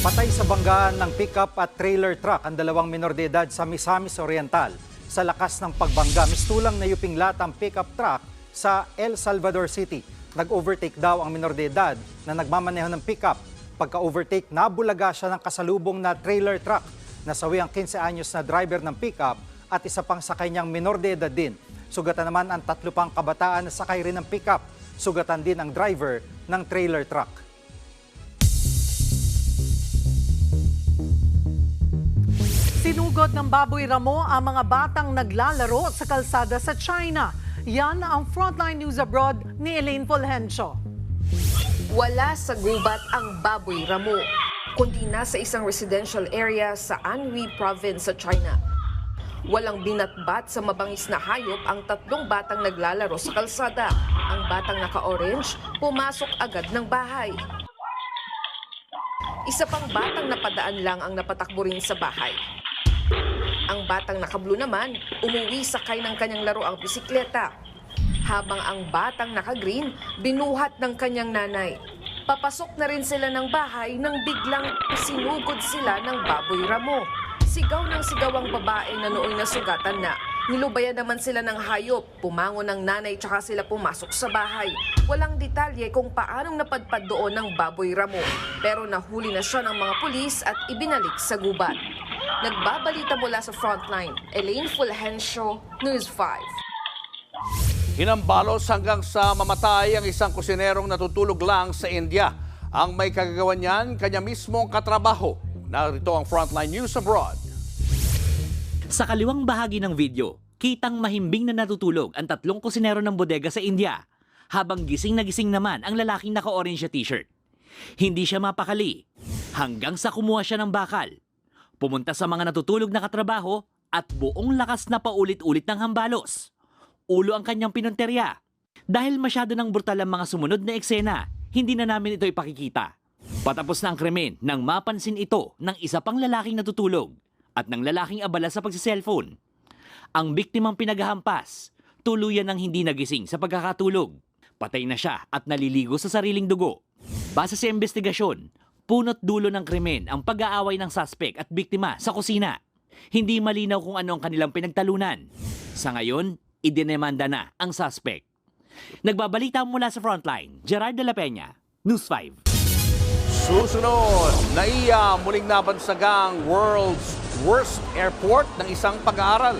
Patay sa banggaan ng pickup at trailer truck ang 2 menor de edad sa Misamis Oriental. Sa lakas ng pagbangga, mistulang nayuping lata ang pickup truck sa El Salvador City. Nag-overtake daw ang menor de edad na nagmamaneho ng pickup. Pagka-overtake, nabulaga siya ng kasalubong na trailer truck. Nasawi ang 15 anyos na driver ng pickup at isa pang sakay niyang menor de edad din. Sugatan naman ang 3 pang kabataan na sakay rin ng pickup. Sugatan din ang driver ng trailer truck. Sinugod ng baboy ramo ang mga batang naglalaro sa kalsada sa China. Yan ang Frontline News Abroad ni Elaine Fulgencio. Wala sa gubat ang baboy ramo, kundi nasa isang residential area sa Anhui Province sa China. Walang binatbat sa mabangis na hayop ang 3 batang naglalaro sa kalsada. Ang batang naka-orange, pumasok agad ng bahay. Isa pang batang napadaan lang ang napatakbo rin sa bahay. Ang batang naka-blue naman, umuwi sakay ng kanyang laruang bisikleta. Habang ang batang naka-green, binuhat ng kanyang nanay. Papasok na rin sila ng bahay nang biglang sinugod sila ng baboy ramo. Sigaw ng sigaw ang babae na nooy nasugatan na. Nilubayan naman sila ng hayop, pumangon ng nanay tsaka sila pumasok sa bahay. Walang detalye kung paanong napadpad doon ng baboy ramo. Pero nahuli na siya ng mga pulis at ibinalik sa gubat. Nagbabalita mula sa Frontline, Elaine Fulgencio, News 5. Hinambalos hanggang sa mamatay ang isang kusinerong natutulog lang sa India. Ang may kagagawan niyan, kanya mismong katrabaho. Narito ang Frontline News Abroad. Sa kaliwang bahagi ng video, kitang mahimbing na natutulog ang 3 kusinero ng bodega sa India, habang gising na gising naman ang lalaking naka-orange t-shirt. Hindi siya mapakali, hanggang sa kumuha siya ng bakal. Pumunta sa mga natutulog na katrabaho at buong lakas na paulit-ulit ng hambalos. Ulo ang kanyang pinunterya. Dahil masyado ng brutal ang mga sumunod na eksena, hindi na namin ito ipakikita. Patapos na ang krimen nang mapansin ito ng isa pang lalaking natutulog at ng lalaking abala sa pagsiselfone. Ang biktimang pinaghahampas, tuluyan ng hindi nagising sa pagkakatulog. Patay na siya at naliligo sa sariling dugo. Base sa investigasyon, punot dulo ng krimen ang pag-aaway ng suspect at biktima sa kusina. Hindi malinaw kung ano ang kanilang pinagtalunan. Sa ngayon, idinemanda na ang suspect. Nagbabalita mula sa Frontline, Gerard de la Peña, News 5. Susunod, naiya muling nabansagang world's worst airport ng isang pag-aaral.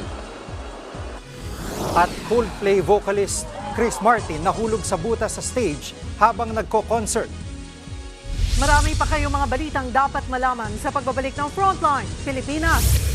At Coldplay vocalist Chris Martin nahulog sa butas sa stage habang nagko-concert. Marami pa kayong mga balitang dapat malaman sa pagbabalik ng Frontline Pilipinas.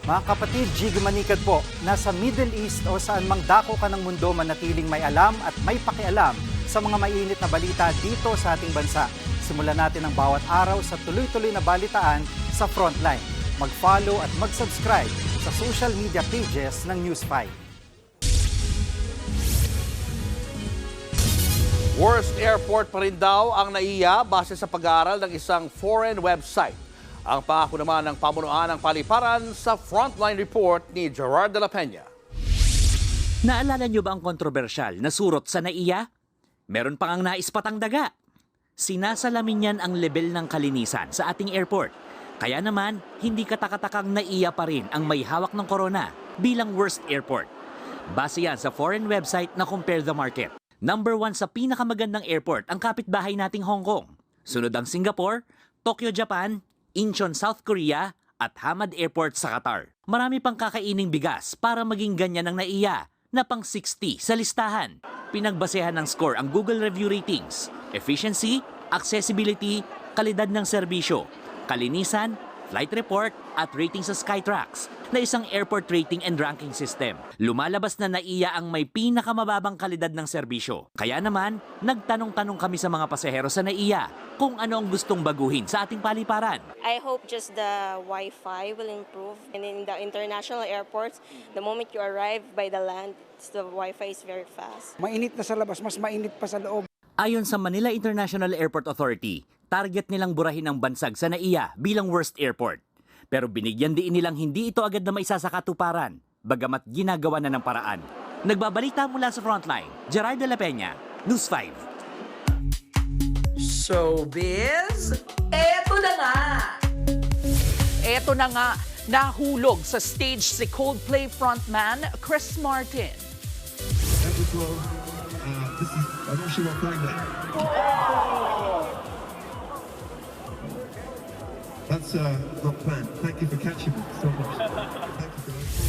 Mga kapatid, Jig Manikad po, nasa Middle East o saan mang dako ka ng mundo manatiling may alam at may pakialam sa mga mainit na balita dito sa ating bansa. Simulan natin ang bawat araw sa tuloy-tuloy na balitaan sa Frontline. Mag-follow at mag-subscribe sa social media pages ng News 5. Worst airport pa rin daw ang naiya base sa pag-aaral ng isang foreign website. Ang pangako naman ng pamunuan ng paliparan sa Frontline Report ni Gerard de la Peña. Naalala niyo ba ang kontrobersyal na surot sa naiya? Meron pang ang naispatang daga. Sinasalamin niyan ang level ng kalinisan sa ating airport. Kaya naman, hindi katakatakang naiya pa rin ang may hawak ng corona bilang worst airport. Base yan sa foreign website na Compare the Market. Number 1 sa pinakamagandang airport ang kapitbahay nating Hong Kong. Sunod ang Singapore, Tokyo, Japan, Incheon, South Korea at Hamad Airport sa Qatar. Marami pang kakaining bigas para maging ganyan ang naiya na pang 60 sa listahan. Pinagbasehan ng score ang Google Review Ratings, efficiency, accessibility, kalidad ng serbisyo, kalinisan, flight report at rating sa Skytrax na isang airport rating and ranking system. Lumalabas na naiya ang may pinakamababang kalidad ng serbisyo. Kaya naman, nagtanong-tanong kami sa mga pasahero sa naiya kung ano ang gustong baguhin sa ating paliparan. I hope just the Wi-Fi will improve. And in the international airports, the moment you arrive by the land, the Wi-Fi is very fast. Mainit na sa labas, mas mainit pa sa loob. Ayon sa Manila International Airport Authority, target nilang burahin ang bansag sa naiya bilang worst airport. Pero binigyan din nilang hindi ito agad na maisa sa katuparan, bagamat ginagawa na ng paraan. Nagbabalita mula sa Frontline, Gerard de la Peña, News 5. Showbiz, eto na nga! Eto na nga, nahulog sa stage si Coldplay frontman Chris Martin. That's not planned. Thank you for catching me so much.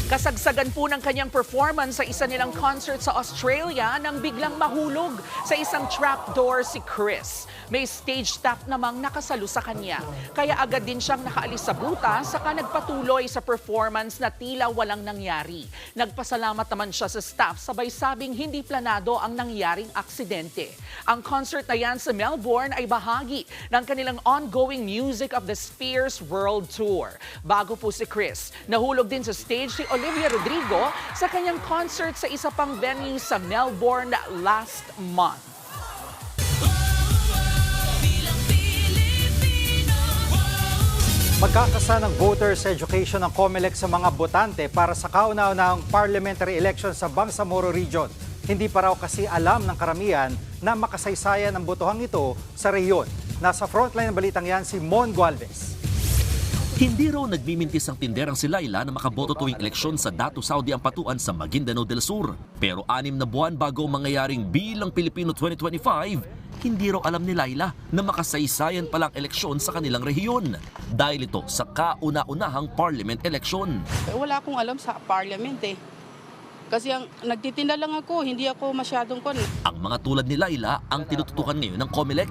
Kasagsagan po ng kanyang performance sa isa nilang concert sa Australia nang biglang mahulog sa isang trapdoor si Chris. May stage staff namang nakasalo sa kanya. Kaya agad din siyang nakaalis sa butas saka nagpatuloy sa performance na tila walang nangyari. Nagpasalamat naman siya sa staff sabay sabing hindi planado ang nangyaring aksidente. Ang concert na yan sa Melbourne ay bahagi ng kanilang ongoing Music of the Spheres World Tour. Bago po si Chris, nahulog din sa stage si Olivia Rodrigo sa kanyang concert sa isa pang venue sa Melbourne last month. Magkakasa ng voters education ng COMELEC sa mga botante para sa kauna-unahang parliamentary election sa Bangsamoro Region. Hindi pa raw kasi alam ng karamihan na makasaysayan ang botohang ito sa rehiyon. Nasa frontline ng balitang yan si Mon Gualvez. Hindi raw nagmimintis ang tinderang si Laila na makaboto tuwing eleksyon sa Datu Saudi Ampatuan sa Maguindanao del Sur. Pero 6 na buwan bago ang mangyayaring Bilang Pilipino 2025, hindi raw alam ni Laila na makasaysayan palang eleksyon sa kanilang rehiyon. Dahil ito sa kauna-unahang parliament election. Wala akong alam sa parliament eh. Kasi ang nagtitinda lang ako, hindi ako masyadong kon. Ang mga tulad ni Laila ang tinututukan ngayon ng COMELEC.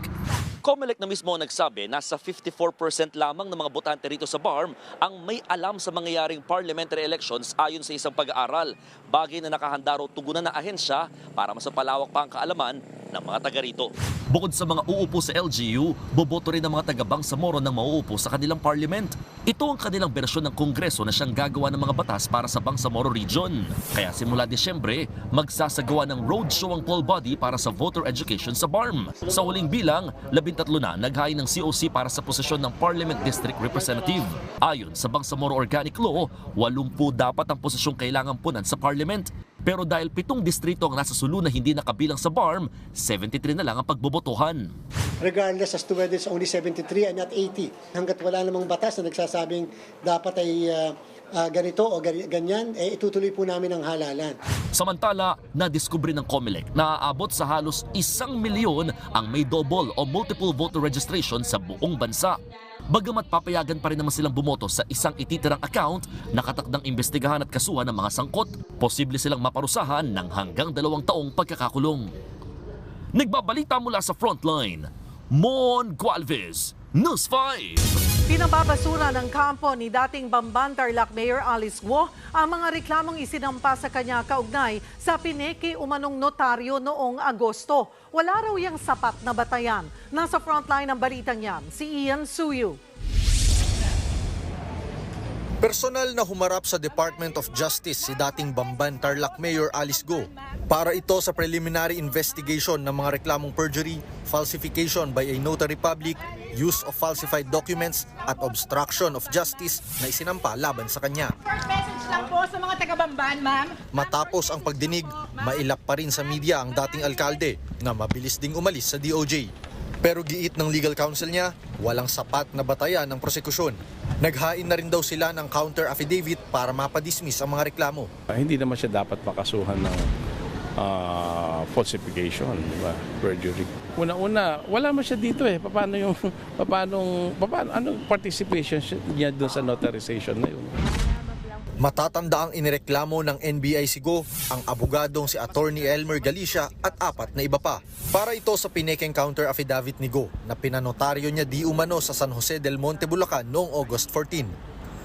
COMELEC na mismo nagsabi nasa 54% lamang ng mga botante rito sa BARM ang may alam sa mangyayaring parliamentary elections ayon sa isang pag-aaral. Bagay na nakahanda raw tugunan na ahensya para mas palawak pa ang kaalaman ng mga taga rito. Bukod sa mga uupo sa LGU, boboto rin ang mga taga Bangsamoro ng mauupo sa kanilang parliament. Ito ang kanilang bersyon ng Kongreso na siyang gagawa ng mga batas para sa Bangsamoro Region. Kaya simula Disyembre, magsasagawa ng roadshow ang poll body para sa voter education sa BARM. Sa huling bilang, 13 na naghain ng COC para sa posisyon ng Parliament District Representative. Ayon sa Bangsamoro Organic Law, 80 dapat ang posisyong kailangan punan sa Parliament. Pero dahil 7 distrito ang nasa sulod na hindi nakabilang sa BARM, 73 na lang ang pagbobotohan. Regardless as to whether it's only 73 and not 80, hanggat wala namang batas na nagsasabing dapat ay ganito o ganyan, itutuloy po namin ang halalan. Samantala, nadiskubre ng COMELEC na aabot sa halos 1 milyon ang may double o multiple voter registration sa buong bansa. Bagamat papayagan pa rin naman silang bumoto sa isang ititirang account, nakatakdang imbestigahan at kasuhan ng mga sangkot, posible silang maparusahan ng hanggang 2 taong pagkakakulong. Nagbabalita mula sa Frontline, Mon Gualvez, News 5. Pinababasura ng kampo ni dating Bamban Tarlac Mayor Alice Guo ang mga reklamong isinampa sa kanya kaugnay sa pineke umanong notaryo noong Agosto. Wala raw yang sapat na batayan. Nasa frontline ng balitang yan, si Ian Suyu. Personal na humarap sa Department of Justice si dating Bamban Tarlac Mayor Alice Guo para ito sa preliminary investigation ng mga reklamong perjury, falsification by a notary public, use of falsified documents at obstruction of justice na isinampa laban sa kanya. First message lang po sa mga taga-Bamban, ma'am. Matapos ang pagdinig, mailap pa rin sa media ang dating alkalde na mabilis ding umalis sa DOJ. Pero giit ng legal counsel niya, walang sapat na batayan ng prosekusyon. Naghain na rin daw sila ng counter affidavit para mapadismiss ang mga reklamo. Hindi naman siya dapat makasuhan ng falsification, diba? Perjury. Una-una, wala man siya dito eh. Paano participation niya doon sa notarization na yun? Matatanda ang inireklamo ng NBI Sigo, ang abogadong si Attorney Elmer Galicia at 4 na iba pa. Para ito sa pinekeng counter affidavit ni Go na pinanotaryo niya di umano sa San Jose del Monte, Bulacan noong August 14.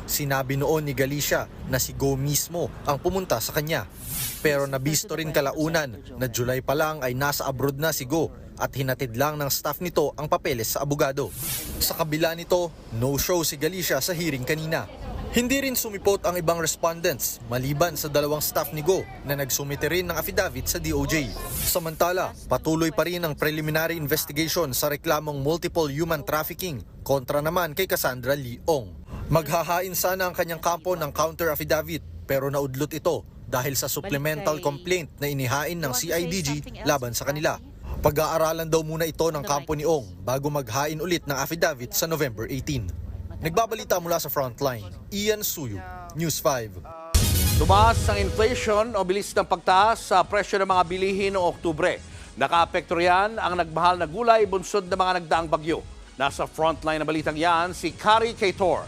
Sinabi noon ni Galicia na si Go mismo ang pumunta sa kanya. Pero nabisto rin kalaunan na July pa lang ay nasa abroad na si Go at hinatid lang ng staff nito ang papeles sa abogado. Sa kabila nito, no-show si Galicia sa hearing kanina. Hindi rin sumipot ang ibang respondents maliban sa 2 staff ni Go na nagsumite rin ng affidavit sa DOJ. Samantala, patuloy pa rin ang preliminary investigation sa reklamong multiple human trafficking kontra naman kay Cassandra Lee Ong. Maghahain sana ang kanyang kampo ng counter affidavit pero naudlot ito dahil sa supplemental complaint na inihain ng CIDG laban sa kanila. Pag-aaralan daw muna ito ng kampo ni Ong bago maghain ulit ng affidavit sa November 18. Nagbabalita mula sa Frontline, Ian Suyu, News 5. Tumaas ang inflation o bilis ng pagtaas sa presyo ng mga bilihin noong Oktubre. Nakaapekto riyan ang nagmahal na gulay bunsod ng mga nagdaang bagyo. Nasa Frontline na balitang yan, si Kari Kaitor.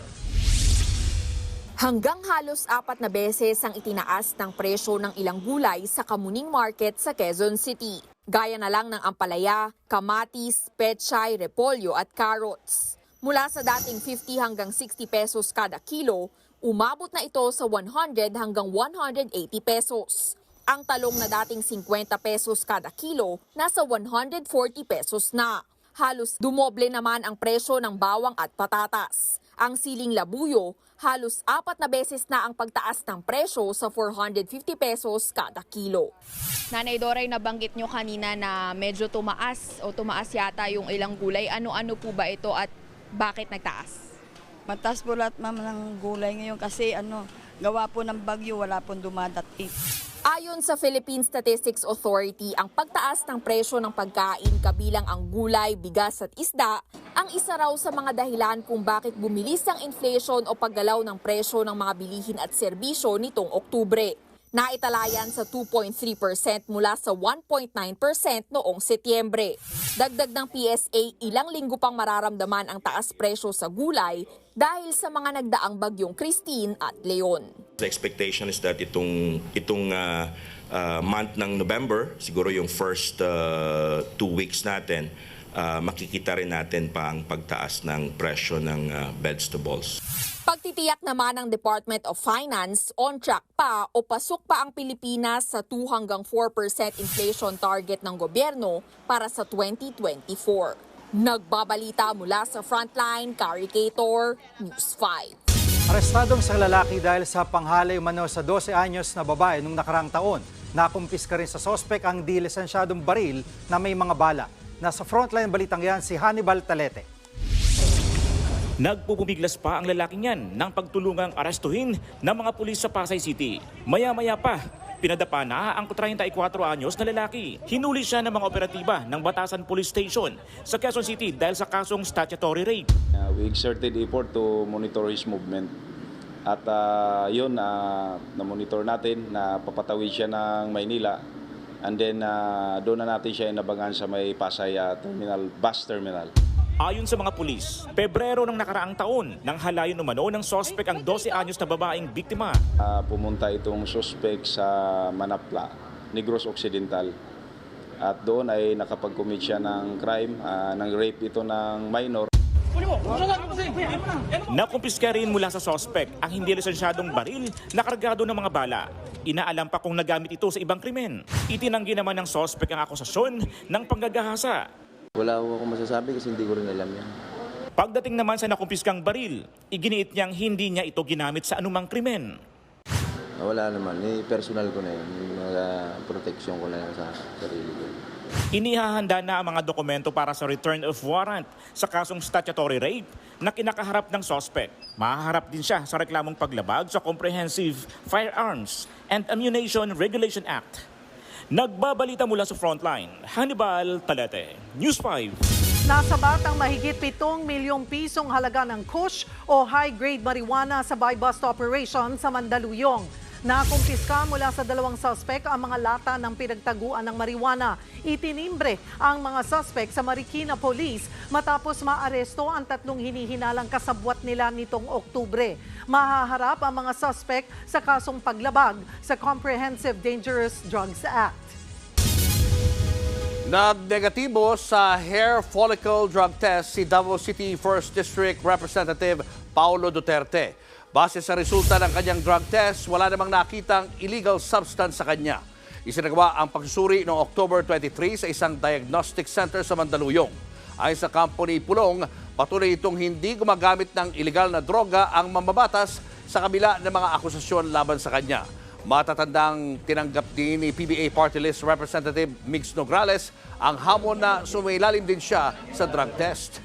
Hanggang halos 4 na beses ang itinaas ng presyo ng ilang gulay sa Kamuning Market sa Quezon City. Gaya na lang ng ampalaya, kamatis, pechay, repolyo at carrots. Mula sa dating 50 hanggang 60 pesos kada kilo, umabot na ito sa 100 hanggang 180 pesos. Ang talong na dating 50 pesos kada kilo, nasa 140 pesos na. halos dumoble naman ang presyo ng bawang at patatas. Ang siling labuyo, halos 4 na beses na ang pagtaas ng presyo sa 450 pesos kada kilo. Nanay Doray, nabanggit nyo kanina na medyo tumaas yata yung ilang gulay. Ano-ano po ba ito at bakit nagtaas? Mataas po lahat ma'am ng gulay ngayon kasi gawa po ng bagyo, wala pong dumadating. Ayon sa Philippine Statistics Authority, ang pagtaas ng presyo ng pagkain kabilang ang gulay, bigas at isda ang isa raw sa mga dahilan kung bakit bumilis ang inflation o paggalaw ng presyo ng mga bilihin at serbisyo nitong Oktubre. Naitalayan sa 2.3% mula sa 1.9% noong Setyembre. Dagdag ng PSA, ilang linggo pang mararamdaman ang taas presyo sa gulay dahil sa mga nagdaang bagyong Christine at Leon. The expectation is that itong month ng November, siguro yung first 2 weeks natin, makikita rin natin pa ang pagtaas ng presyo ng vegetables. Pagtitiyak naman ng Department of Finance, on track pa o pasok pa ang Pilipinas sa 2 hanggang 4% inflation target ng gobyerno para sa 2024. Nagbabalita mula sa Frontline, Carrie Cator, News 5. Arestadong isang lalaki dahil sa panghalay umano sa 12 anyos na babae noong nakarang taon. Nakumpiska rin sa sospek ang di lisensyadong baril na may mga bala. Nasa Frontline balitang yan si Hannibal Talete. Nagpupumiglas pa ang lalaking yan nang pagtulungang arestuhin ng mga pulis sa Pasay City. Maya-maya pa, pinadapa na ang 34 anyos na lalaki. Hinuli siya ng mga operatiba ng Batasan Police Station sa Quezon City dahil sa kasong statutory rape. We exerted effort to monitor his movement. At yun, na-monitor natin na papatawid siya ng Maynila. And then doon na natin siya inabangan sa may Pasay bus terminal. Ayon sa mga pulis, Pebrero ng nakaraang taon nang halayon umano ng sospek ang 12 anyos na babaeng biktima. Pumunta itong sospek sa Manapla, Negros Occidental. At doon ay nakapag-commit siya ng crime, ng rape ito ng minor. Nakumpiska rin mula sa sospek ang hindi lisensyadong baril na kargado ng mga bala. Inaalam pa kung nagamit ito sa ibang krimen. Itinanggi naman ng sospek ang akusasyon ng panggagahasa. Wala akong masasabi kasi hindi ko rin alam yan. Pagdating naman sa nakumpiskang baril, iginiit niyang hindi niya ito ginamit sa anumang krimen. Wala naman, personal ko na yun. Proteksyon ko na yan sa sarili ko. Inihahanda na ang mga dokumento para sa return of warrant sa kasong statutory rape na kinakaharap ng sospek. Mahaharap din siya sa reklamong paglabag sa Comprehensive Firearms and Ammunition Regulation Act. Nagbabalita mula sa Frontline, Hannibal Talete, News 5. Nasabat ang mahigit 7 milyong pisong halaga ng kush o high-grade marijuana sa buy-bust operation sa Mandaluyong. Nakumpiska mula sa 2 suspek ang mga lata ng pinagtaguan ng marijuana. Itinimbre ang mga suspek sa Marikina Police matapos maaresto ang 3 hinihinalang kasabwat nila nitong Oktubre. Mahaharap ang mga suspek sa kasong paglabag sa Comprehensive Dangerous Drugs Act. Nag-negatibo sa hair follicle drug test si Davao City 1st District Representative Paulo Duterte. Base sa resulta ng kanyang drug test, wala namang nakitang illegal substance sa kanya. Isinagawa ang pagsusuri noong October 23 sa isang diagnostic center sa Mandaluyong. Ayon sa kampo ni Pulong, patuloy itong hindi gumagamit ng illegal na droga ang mambabatas sa kabila ng mga akusasyon laban sa kanya. Matatandang tinanggap din ni PBA Party List Representative Migs Nograles ang hamon na sumailalim din siya sa drug test.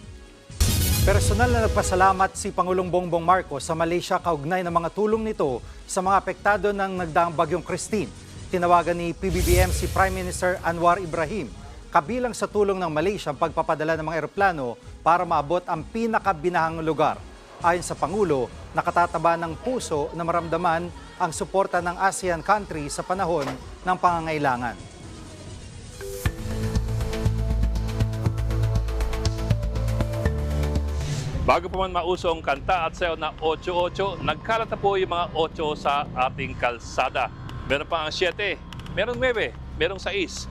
Personal na nagpasalamat si Pangulong Bongbong Marcos sa Malaysia kaugnay ng mga tulong nito sa mga apektado ng nagdaang bagyong Christine. Tinawagan ni PBBM si Prime Minister Anwar Ibrahim kabilang sa tulong ng Malaysia ang pagpapadala ng mga eroplano para maabot ang pinakabinahang lugar. Ayon sa Pangulo, nakatataba ng puso na maramdaman ang suporta ng ASEAN country sa panahon ng pangangailangan. Bago pa man mauso ang kanta at sayaw na 8-8, nagkalat na po yung mga 8 sa ating kalsada. Meron pa ang 7, merong 9, merong 6.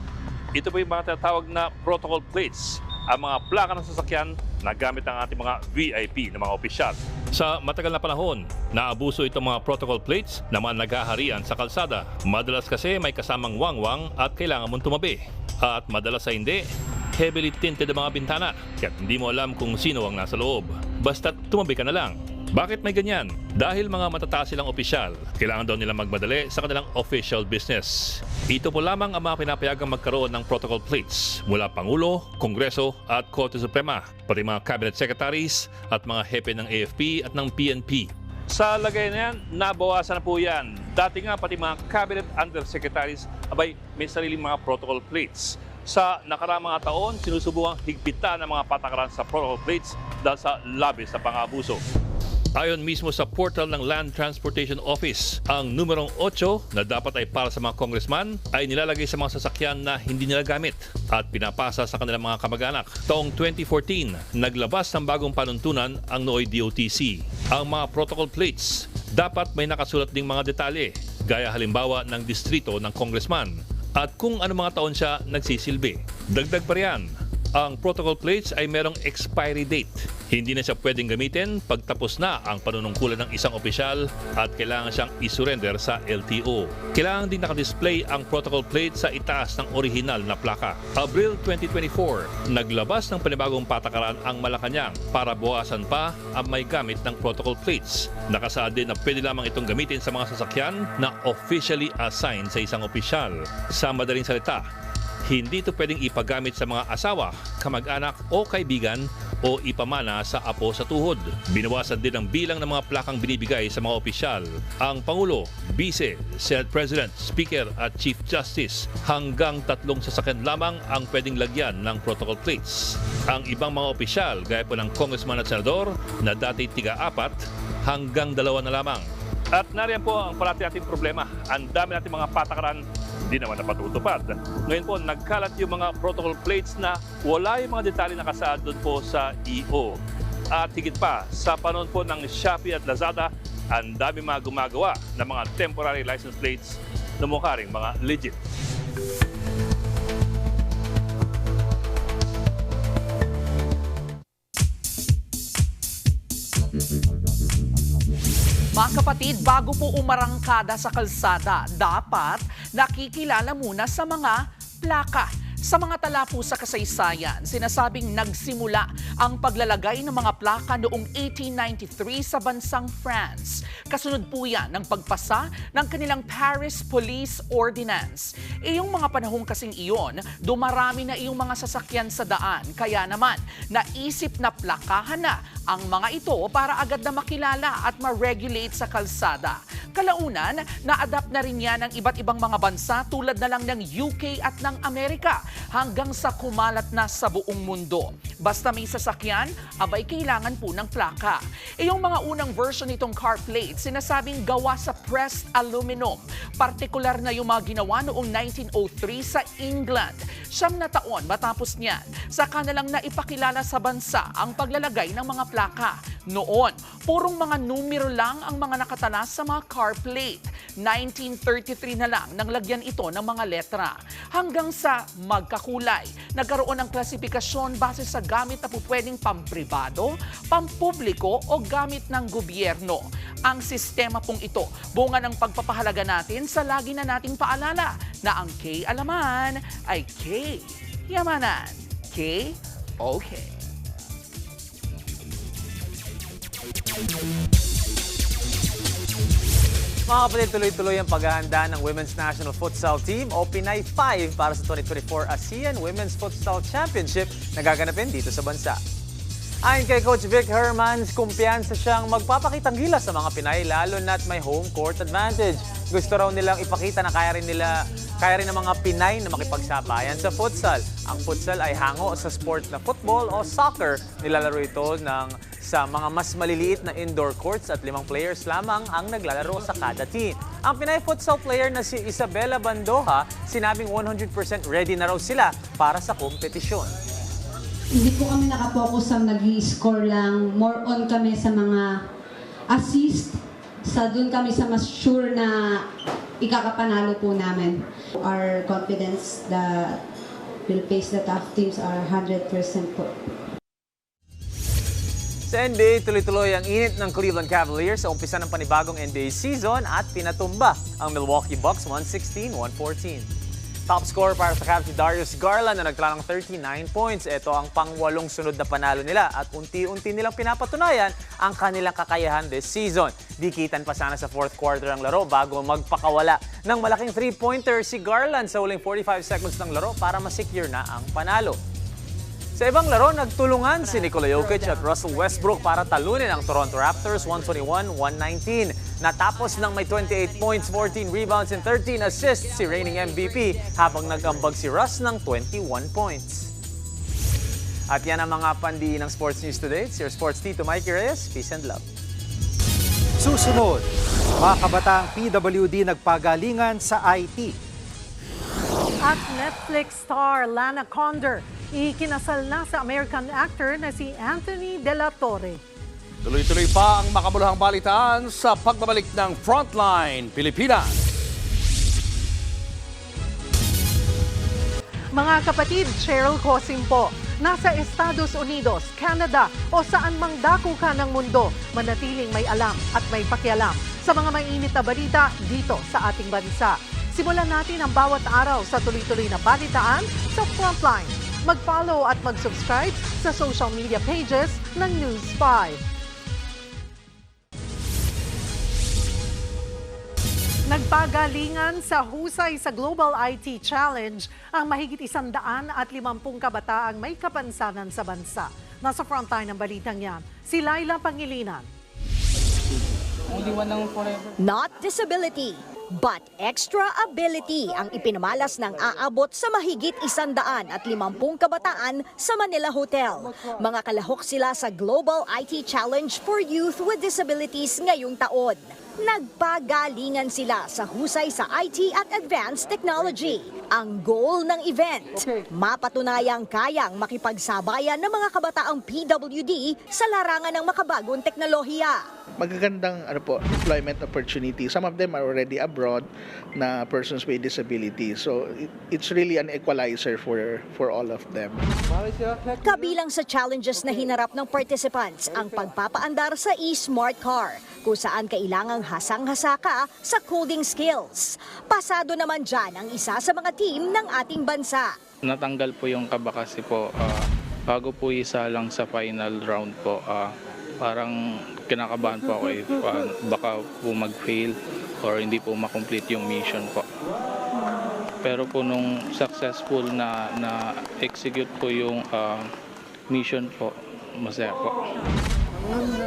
Ito po yung mga tinatawag na protocol plates. Ang mga plaka ng sasakyan na gamit ng ating mga VIP na mga opisyal. Sa matagal na panahon, naabuso itong mga protocol plates na mga naghaharian sa kalsada. Madalas kasi may kasamang wangwang at kailangan mong tumabi. At madalas ay hindi. heavily tinted ang mga bintana, kaya hindi mo alam kung sino ang nasa loob. Basta't tumabi ka na lang. Bakit may ganyan? Dahil mga matataas silang opisyal, kailangan daw nilang magmadali sa kanilang official business. Ito po lamang ang mga pinapayagang magkaroon ng protocol plates mula Pangulo, Kongreso at Korte Suprema, pati mga cabinet secretaries at mga hepe ng AFP at ng PNP. Sa lagay na yan, nabawasan na po yan. Dati nga pati mga cabinet undersecretaries abay may sariling mga protocol plates. Sa nakaraang mga taon, sinusubukang higpitan ng mga patakaran sa protocol plates dahil sa labis na pang-abuso. Ayon mismo sa portal ng Land Transportation Office, ang numerong 8 na dapat ay para sa mga congressman ay nilalagay sa mga sasakyan na hindi nila gamit at pinapasa sa kanilang mga kamag-anak. Taong 2014, naglabas ng bagong panuntunan ang NOI DOTC. Ang mga protocol plates dapat may nakasulat ding mga detalye, gaya halimbawa ng distrito ng congressman at kung ano mga taon siya nagsisilbi. Dagdag pa riyan, ang protocol plates ay merong expiry date. Hindi na siya pwedeng gamitin pagtapos na ang panunungkulan ng isang opisyal at kailangan siyang isurrender sa LTO. Kailangan din nakadisplay ang protocol plate sa itaas ng orihinal na plaka. Abril 2024, naglabas ng panibagong patakaran ang Malacanang para bawasan pa ang may gamit ng protocol plates. Nakasaad din na pwede lamang itong gamitin sa mga sasakyan na officially assigned sa isang opisyal. Sa madaling salita, hindi ito pwedeng ipagamit sa mga asawa, kamag-anak o kaibigan o ipamana sa apo sa tuhod. Binawasan din ang bilang ng mga plakang binibigay sa mga opisyal. Ang Pangulo, Vice, Senate President, Speaker at Chief Justice, hanggang 3 sasakyan lamang ang pwedeng lagyan ng protocol plates. Ang ibang mga opisyal, gaya po ng Congressman at Senador, na dati 3-4, hanggang 2 na lamang. At nariyan po ang parati nating problema. Ang dami nating mga patakaran hindi naman napatutupad. Ngayon po, nagkalat yung mga protocol plates na wala yung mga detalye nakasaad doon po sa EO. At higit pa, sa panahon po ng Shopee at Lazada, ang dami mga gumagawa ng mga temporary license plates na mukha ring mga legit. Mga kapatid, bago po umarangkada sa kalsada, dapat nakikilala muna sa mga plaka. Sa mga tala po sa kasaysayan, sinasabing nagsimula ang paglalagay ng mga plaka noong 1893 sa bansang France. Kasunod po yan ng pagpasa ng kanilang Paris Police Ordinance. Yung mga panahong kasing iyon, dumarami na iyong mga sasakyan sa daan. Kaya naman, naisip na plakahan na ang mga ito para agad na makilala at ma-regulate sa kalsada. Kalaunan, na-adapt na rin yan ng iba't ibang mga bansa tulad na lang ng UK at ng Amerika hanggang sa kumalat na sa buong mundo. Basta may sasakyan, abay kailangan po ng plaka. Yung mga unang version nitong car plate, sinasabing gawa sa pressed aluminum. Partikular na yung mga ginawa noong 1903 sa England. 9 na taon matapos niyan, saka na lang naipakilala sa bansa ang paglalagay ng mga plaka. Noon, purong mga numero lang ang mga nakatala sa mga car plate. 1933 na lang nang lagyan ito ng mga letra. Hanggang sa magkakulay, nagkaroon ng klasifikasyon base sa gamit na pupwedeng pampribado, pampubliko o gamit ng gobyerno. Ang sistema pong ito, bunga ng pagpapahalaga natin sa lagi na nating paalala na ang K-alaman ay K-yamanan. K-okay. Mga kapatid, tuloy-tuloy ang paghahanda ng Women's National Futsal Team o Pinay 5 para sa 2024 ASEAN Women's Futsal Championship na gaganapin dito sa bansa. Ayon kay Coach Vic Hermans, kumpiyansa siyang magpapakitang gilas sa mga Pinay lalo na't may home court advantage. Gusto raw nilang ipakita na kaya rin ng mga Pinay na makipagsabayan sa futsal. Ang futsal ay hango sa sport na football o soccer. Nilalaro ito sa mga mas maliliit na indoor courts at 5 players lamang ang naglalaro sa kada team. Ang Pinay futsal player na si Isabela Bandoha, sinabing 100% ready na raw sila para sa kompetisyon. Hindi po kami nakapokus sa nag-i-score lang. More on kami sa mga assist. Doon kami sa mas sure na ikakapanalo po namin. Our confidence that we'll face the tough teams are 100% po. Sa NBA, tuloy-tuloy ang init ng Cleveland Cavaliers sa umpisa ng panibagong NBA season at pinatumba ang Milwaukee Bucks 116-114. Top scorer para sa Cavs si Darius Garland na nagtala ng 39 points. Ito ang pang-8 sunod na panalo nila at unti-unti nilang pinapatunayan ang kanilang kakayahan this season. Dikitan pa sana sa fourth quarter ang laro bago magpakawala ng malaking 3-pointer si Garland sa huling 45 seconds ng laro para masecure na ang panalo. Sa ibang laro, nagtulungan si Nikola Jokic at Russell Westbrook para talunin ang Toronto Raptors 121-119. Natapos ng may 28 points, 14 rebounds and 13 assists si reigning MVP habang nag-ambag si Russ ng 21 points. At yan ang mga pandiin ng Sports News Today. It's your Sports Tito Mikey Reyes. Peace and love. Susunod, mga kabataang PWD nagpagalingan sa IT. At Netflix star Lana Condor, ikinasal na sa American actor na si Anthony De La Torre. Tuloy-tuloy pa ang makabuluhang balitaan sa pagbabalik ng Frontline Pilipinas. Mga kapatid, Cheryl Cosim po, nasa Estados Unidos, Canada o saan mang dako ka ng mundo, manatiling may alam at may pakialam sa mga mainit na balita dito sa ating bansa. Simulan natin ang bawat araw sa tuloy-tuloy na balitaan sa Frontline. Mag-follow at mag-subscribe sa social media pages ng News 5. Nagpagalingan sa husay sa Global IT Challenge ang mahigit 150 kabataang may kapansanan sa bansa. Nasa frontline ng balitang yan, si Laila Pangilinan. Not disability, but extra ability ang ipinamalas ng aabot sa mahigit 150 kabataan sa Manila Hotel. Mga kalahok sila sa Global IT Challenge for Youth with Disabilities ngayong taon. Nagpagalingan sila sa husay sa IT at advanced technology. Ang goal ng event, mapatunayang kayang makipagsabayan ng mga kabataang PWD sa larangan ng makabagong teknolohiya. Magagandang employment opportunity. Some of them are already abroad na persons with disabilities. So it's really an equalizer for all of them. Kabilang sa challenges na hinarap ng participants ang pagpapaandar sa e-smart car, kung saan kailangang hasang-hasa ka sa coding skills. Pasado naman dyan ang isa sa mga team ng ating bansa. Natanggal po yung kaba kasi po bago po isa lang sa final round po. Parang kinakabahan po ako baka po mag-fail or hindi po makomplete yung mission po. Pero po nung successful na execute po yung mission po, masaya po.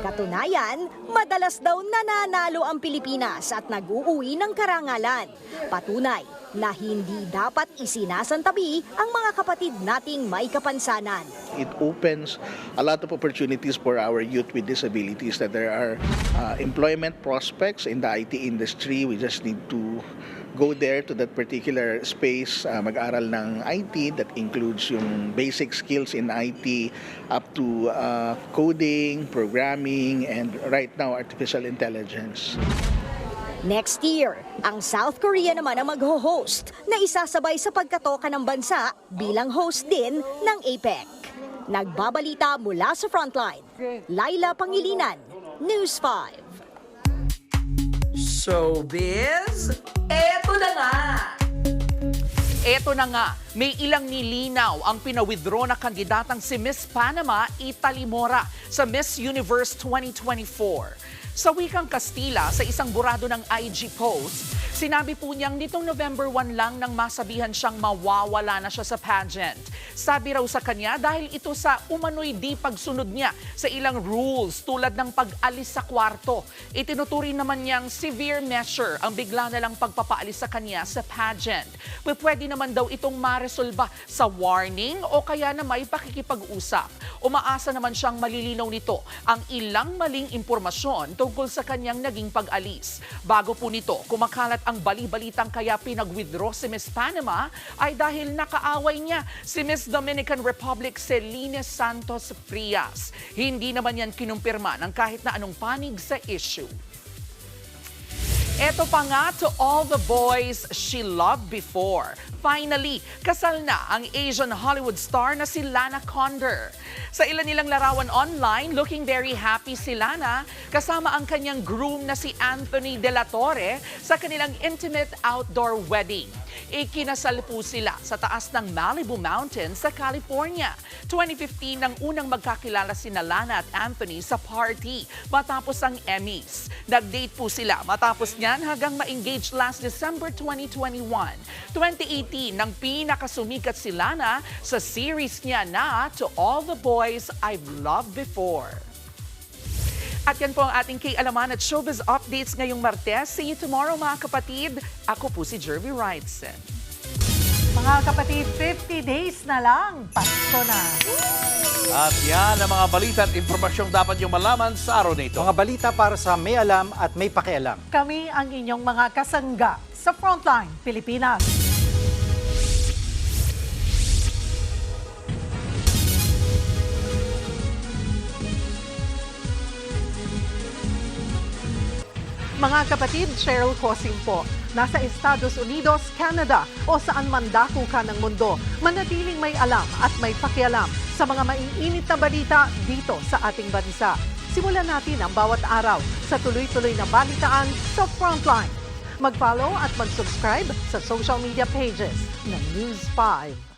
Katunayan, madalas daw nananalo ang Pilipinas at nag-uuwi ng karangalan. Patunay na hindi dapat isinasantabi ang mga kapatid nating may kapansanan. It opens a lot of opportunities for our youth with disabilities, that there are employment prospects in the IT industry. We just need to go there to that particular space, mag-aral ng IT that includes yung basic skills in IT up to coding, programming, and right now artificial intelligence. Next year, ang South Korea naman ang mag-host na isasabay sa pagkatoka ng bansa bilang host din ng APEC. Nagbabalita mula sa Frontline, Laila Pangilinan, News 5. Showbiz, eto na nga! Eto na nga, may ilang nilinaw ang pinawithdraw na kandidatang si Miss Panama Italy Mora sa Miss Universe 2024. Sa wikang Kastila, sa isang burado ng IG post, sinabi po niyang nitong November 1 lang nang masabihan siyang mawawala na siya sa pageant. Sabi raw sa kanya dahil ito sa umano'y di pagsunod niya sa ilang rules tulad ng pag-alis sa kwarto. Itinuturing naman niyang severe measure ang bigla na lang pagpapaalis sa kanya sa pageant. Pwede naman daw itong maresolba sa warning o kaya na may pakikipag-usap. Umaasa naman siyang malilinaw nito ang ilang maling impormasyon tungkol sa kanyang naging pag-alis. Bago po nito, kumakalat ang bali-balitang kaya pinag-withdraw si Miss Panama ay dahil nakaaway niya si Miss Dominican Republic Celina Santos Frias. Hindi naman yan kinumpirma ng kahit na anong panig sa issue. Eto pa nga, to all the boys she loved before. Finally, kasal na ang Asian Hollywood star na si Lana Condor. Sa ilan nilang larawan online, looking very happy si Lana kasama ang kanyang groom na si Anthony De La Torre sa kanilang intimate outdoor wedding. Ikinasal po sila sa taas ng Malibu Mountains sa California. 2015 nang unang magkakilala sina Lana at Anthony sa party matapos ang Emmys. Nag-date po sila matapos niyan hanggang ma-engage last December 2021. 2018 nang pinakasumikat si Lana sa series niya na To All the Boys I've Loved Before. At yan po ang ating K-Alaman at Showbiz Updates ngayong Martes. See you tomorrow mga kapatid. Ako po si Jervy Wrightson. Mga kapatid, 50 days na lang, Pasko na. At yan ang mga balita at impormasyong dapat niyong malaman sa araw na ito. Mga balita para sa may alam at may pakialam. Kami ang inyong mga kasangga sa Frontline Pilipinas. Mga kapatid, Cheryl Cosing po. Nasa Estados Unidos, Canada o saan man dako ka ng mundo, manatiling may alam at may pakialam sa mga maiinit na balita dito sa ating bansa. Simulan natin ang bawat araw sa tuloy-tuloy na balitaan sa Frontline. Mag-follow at mag-subscribe sa social media pages ng News 5.